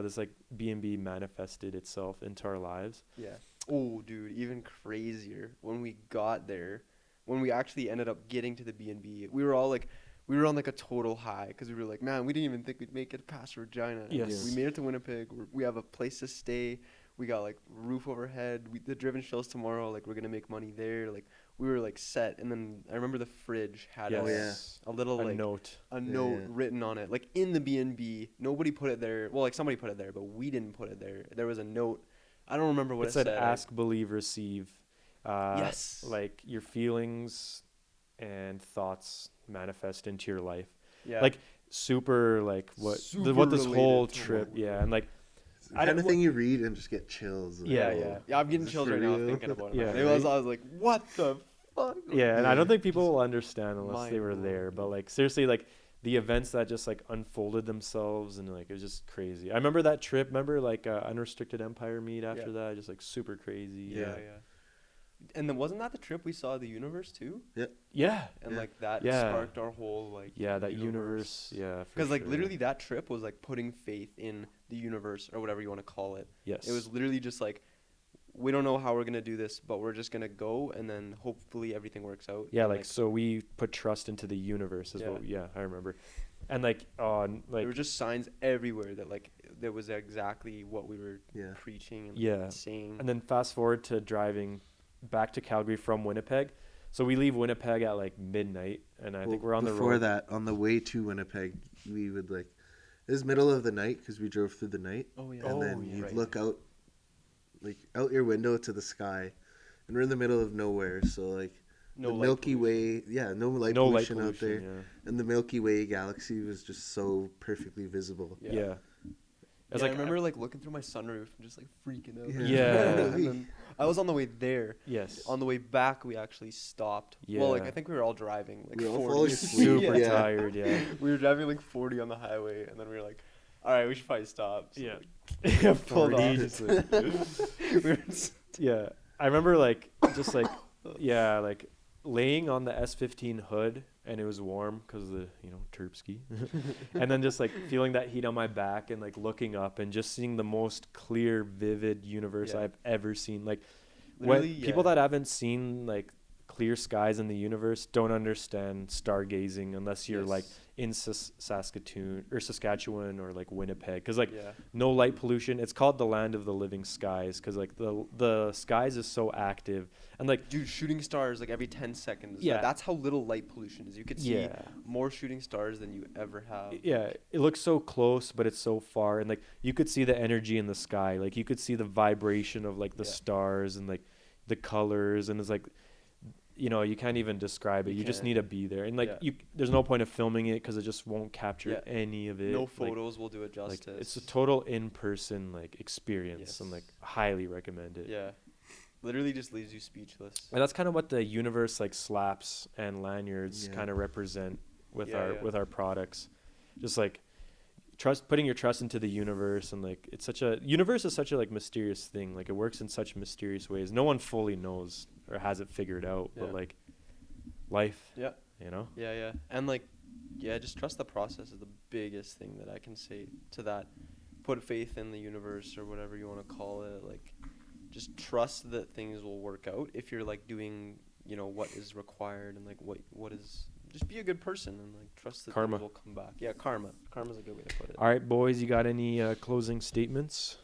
[SPEAKER 2] this like B&B manifested itself into our lives.
[SPEAKER 1] Yeah. Oh, dude, even crazier. When we got there, when we actually ended up getting to the B&B, we were all like, we were on like a total high because we were like, man, we didn't even think we'd make it past Regina. And
[SPEAKER 2] Yes.
[SPEAKER 1] we made it to Winnipeg. We have a place to stay. We got like roof overhead. The driven shows tomorrow. Like we're gonna make money there. Like we were like set. And then I remember the fridge had
[SPEAKER 3] Oh,
[SPEAKER 2] Yes.
[SPEAKER 1] a little
[SPEAKER 2] A
[SPEAKER 1] like
[SPEAKER 2] note.
[SPEAKER 1] a
[SPEAKER 3] Yeah,
[SPEAKER 1] note
[SPEAKER 3] yeah.
[SPEAKER 1] written on it, like in the B&B. Nobody put it there. Well, like somebody put it there, but we didn't put it there. There was a note. I don't remember what
[SPEAKER 2] It
[SPEAKER 1] it
[SPEAKER 2] said,
[SPEAKER 1] said.
[SPEAKER 2] "Ask, believe, receive."
[SPEAKER 1] Yes.
[SPEAKER 2] Like your feelings and thoughts manifest into your life.
[SPEAKER 1] Yeah.
[SPEAKER 2] Like super like what
[SPEAKER 1] Super
[SPEAKER 2] what this whole
[SPEAKER 1] related to
[SPEAKER 2] trip.
[SPEAKER 1] what we
[SPEAKER 2] Yeah,
[SPEAKER 1] were
[SPEAKER 2] and like
[SPEAKER 3] It's the
[SPEAKER 2] I
[SPEAKER 3] kind
[SPEAKER 2] don't-
[SPEAKER 3] of thing you read and just get chills. like,
[SPEAKER 2] Yeah,
[SPEAKER 3] oh,
[SPEAKER 1] yeah. Yeah, I'm getting
[SPEAKER 3] is this
[SPEAKER 1] chills
[SPEAKER 3] for
[SPEAKER 1] right now
[SPEAKER 3] real?
[SPEAKER 1] thinking about it.
[SPEAKER 2] Yeah,
[SPEAKER 1] It was.
[SPEAKER 2] right?
[SPEAKER 1] I was like, what the fuck?
[SPEAKER 2] yeah, and I
[SPEAKER 3] Yeah.
[SPEAKER 2] don't think people will understand unless they were
[SPEAKER 1] Mind-blowing.
[SPEAKER 2] there. But like seriously, like the events that just like unfolded themselves and like it was just crazy. I remember that trip. Remember like Unrestricted Empire meet after
[SPEAKER 1] Yeah.
[SPEAKER 2] that, just like super crazy.
[SPEAKER 1] Yeah, yeah. And then wasn't that the trip we saw the universe too?
[SPEAKER 2] Yeah.
[SPEAKER 1] And
[SPEAKER 3] Yeah.
[SPEAKER 1] like that
[SPEAKER 2] Yeah.
[SPEAKER 1] sparked our whole like
[SPEAKER 2] Yeah, that universe. Yeah. for
[SPEAKER 1] Because like
[SPEAKER 2] sure.
[SPEAKER 1] literally that trip was like putting faith in the universe or whatever you want to call it.
[SPEAKER 2] Yes.
[SPEAKER 1] It was literally just like, we don't know how we're gonna do this, but we're just gonna go, and then hopefully everything works out.
[SPEAKER 2] Yeah,
[SPEAKER 1] And,
[SPEAKER 2] like so we put trust into the universe as
[SPEAKER 1] Yeah.
[SPEAKER 2] well. Yeah, I remember. And like like
[SPEAKER 1] there were just signs everywhere that like there was exactly what we were
[SPEAKER 3] Yeah.
[SPEAKER 1] preaching and
[SPEAKER 2] Yeah.
[SPEAKER 1] saying.
[SPEAKER 2] and then fast forward to driving back to Calgary from Winnipeg. So we leave Winnipeg at like midnight, and I think we're on the road.
[SPEAKER 3] Before that, on the way to Winnipeg, we would like, it was middle of the night because we drove through the night.
[SPEAKER 1] Oh yeah.
[SPEAKER 3] And
[SPEAKER 2] Oh,
[SPEAKER 3] then
[SPEAKER 2] yeah.
[SPEAKER 3] you'd
[SPEAKER 1] Right.
[SPEAKER 3] look out, like out your window to the sky, and we're in the middle of nowhere. So like,
[SPEAKER 1] No
[SPEAKER 3] the
[SPEAKER 1] light
[SPEAKER 3] Milky
[SPEAKER 1] pollution.
[SPEAKER 3] Way, no light
[SPEAKER 2] No light
[SPEAKER 3] pollution out there,
[SPEAKER 2] pollution.
[SPEAKER 3] and the Milky Way galaxy was just so perfectly visible.
[SPEAKER 2] Yeah. Yeah. It's
[SPEAKER 1] Yeah, I
[SPEAKER 2] like
[SPEAKER 1] remember like looking through my sunroof and just like freaking out.
[SPEAKER 2] Yeah.
[SPEAKER 1] And then I was on the way there.
[SPEAKER 2] Yes.
[SPEAKER 1] On the way back, we actually stopped. Well, like
[SPEAKER 2] Yeah.
[SPEAKER 1] I think we were all driving like
[SPEAKER 3] We all
[SPEAKER 1] 40.
[SPEAKER 3] fall asleep.
[SPEAKER 2] Super
[SPEAKER 3] Yeah.
[SPEAKER 2] tired. Yeah.
[SPEAKER 1] We were driving like 40 on the highway, and then we were like, "All right, we should probably stop." So,
[SPEAKER 2] Yeah.
[SPEAKER 1] like,
[SPEAKER 2] Yeah.
[SPEAKER 1] pulled
[SPEAKER 2] 40,
[SPEAKER 1] off.
[SPEAKER 2] just like-
[SPEAKER 1] we were just,
[SPEAKER 2] Yeah, I remember like just like yeah, like laying on the S15 hood, and it was warm because of the Terpsky, and then just like feeling that heat on my back and like looking up and just seeing the most clear, vivid universe
[SPEAKER 1] Yeah.
[SPEAKER 2] I've ever seen. Like
[SPEAKER 1] literally,
[SPEAKER 2] when people that haven't seen like clear skies in the universe don't understand stargazing unless you're like in Saskatchewan or like Winnipeg, because like no light pollution. It's called the land of the living skies because like the skies is so active, and like
[SPEAKER 1] dude, shooting stars like every 10 seconds.
[SPEAKER 2] Yeah.
[SPEAKER 1] That's how little light pollution is. You could see more shooting stars than you ever have.
[SPEAKER 2] Yeah, it looks so close, but it's so far, and like you could see the energy in the sky. Like you could see the vibration of like the stars and like the colors, and it's like you can't even describe it. You just need to be there, and like there's no point of filming it because it just won't capture any of it.
[SPEAKER 1] No photos will do it justice.
[SPEAKER 2] Like, it's a total in-person like experience, and like highly recommend it.
[SPEAKER 1] Yeah, literally just leaves you speechless.
[SPEAKER 2] And that's kind of what the universe like slaps and lanyards kind of represent with our products. Just like putting your trust into the universe, and like universe is such a like mysterious thing. Like it works in such mysterious ways. No one fully knows or has it figured out, but like life, and
[SPEAKER 1] like just trust the process is the biggest thing that I can say to that. Put faith in the universe or whatever you want to call it. Like just trust that things will work out if you're like doing what is required, and like what is, just be a good person and like trust that things will come back. Karma's a good way to put it.
[SPEAKER 2] All right, boys, you got any closing statements?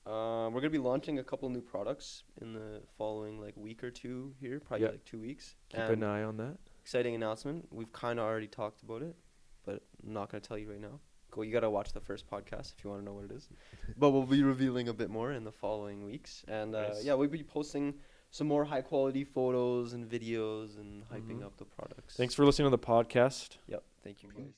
[SPEAKER 1] We're gonna be launching a couple new products in the following like week or two here, probably like 2 weeks.
[SPEAKER 2] Keep an eye on that.
[SPEAKER 1] Exciting announcement. We've kind of already talked about it, but I'm not gonna tell you right now. Cool, you gotta watch the first podcast if you want to know what it is. But we'll be revealing a bit more in the following weeks, and we'll be posting some more high quality photos and videos and hyping up the products.
[SPEAKER 2] Thanks for listening to the podcast.
[SPEAKER 1] Yep. Thank you guys.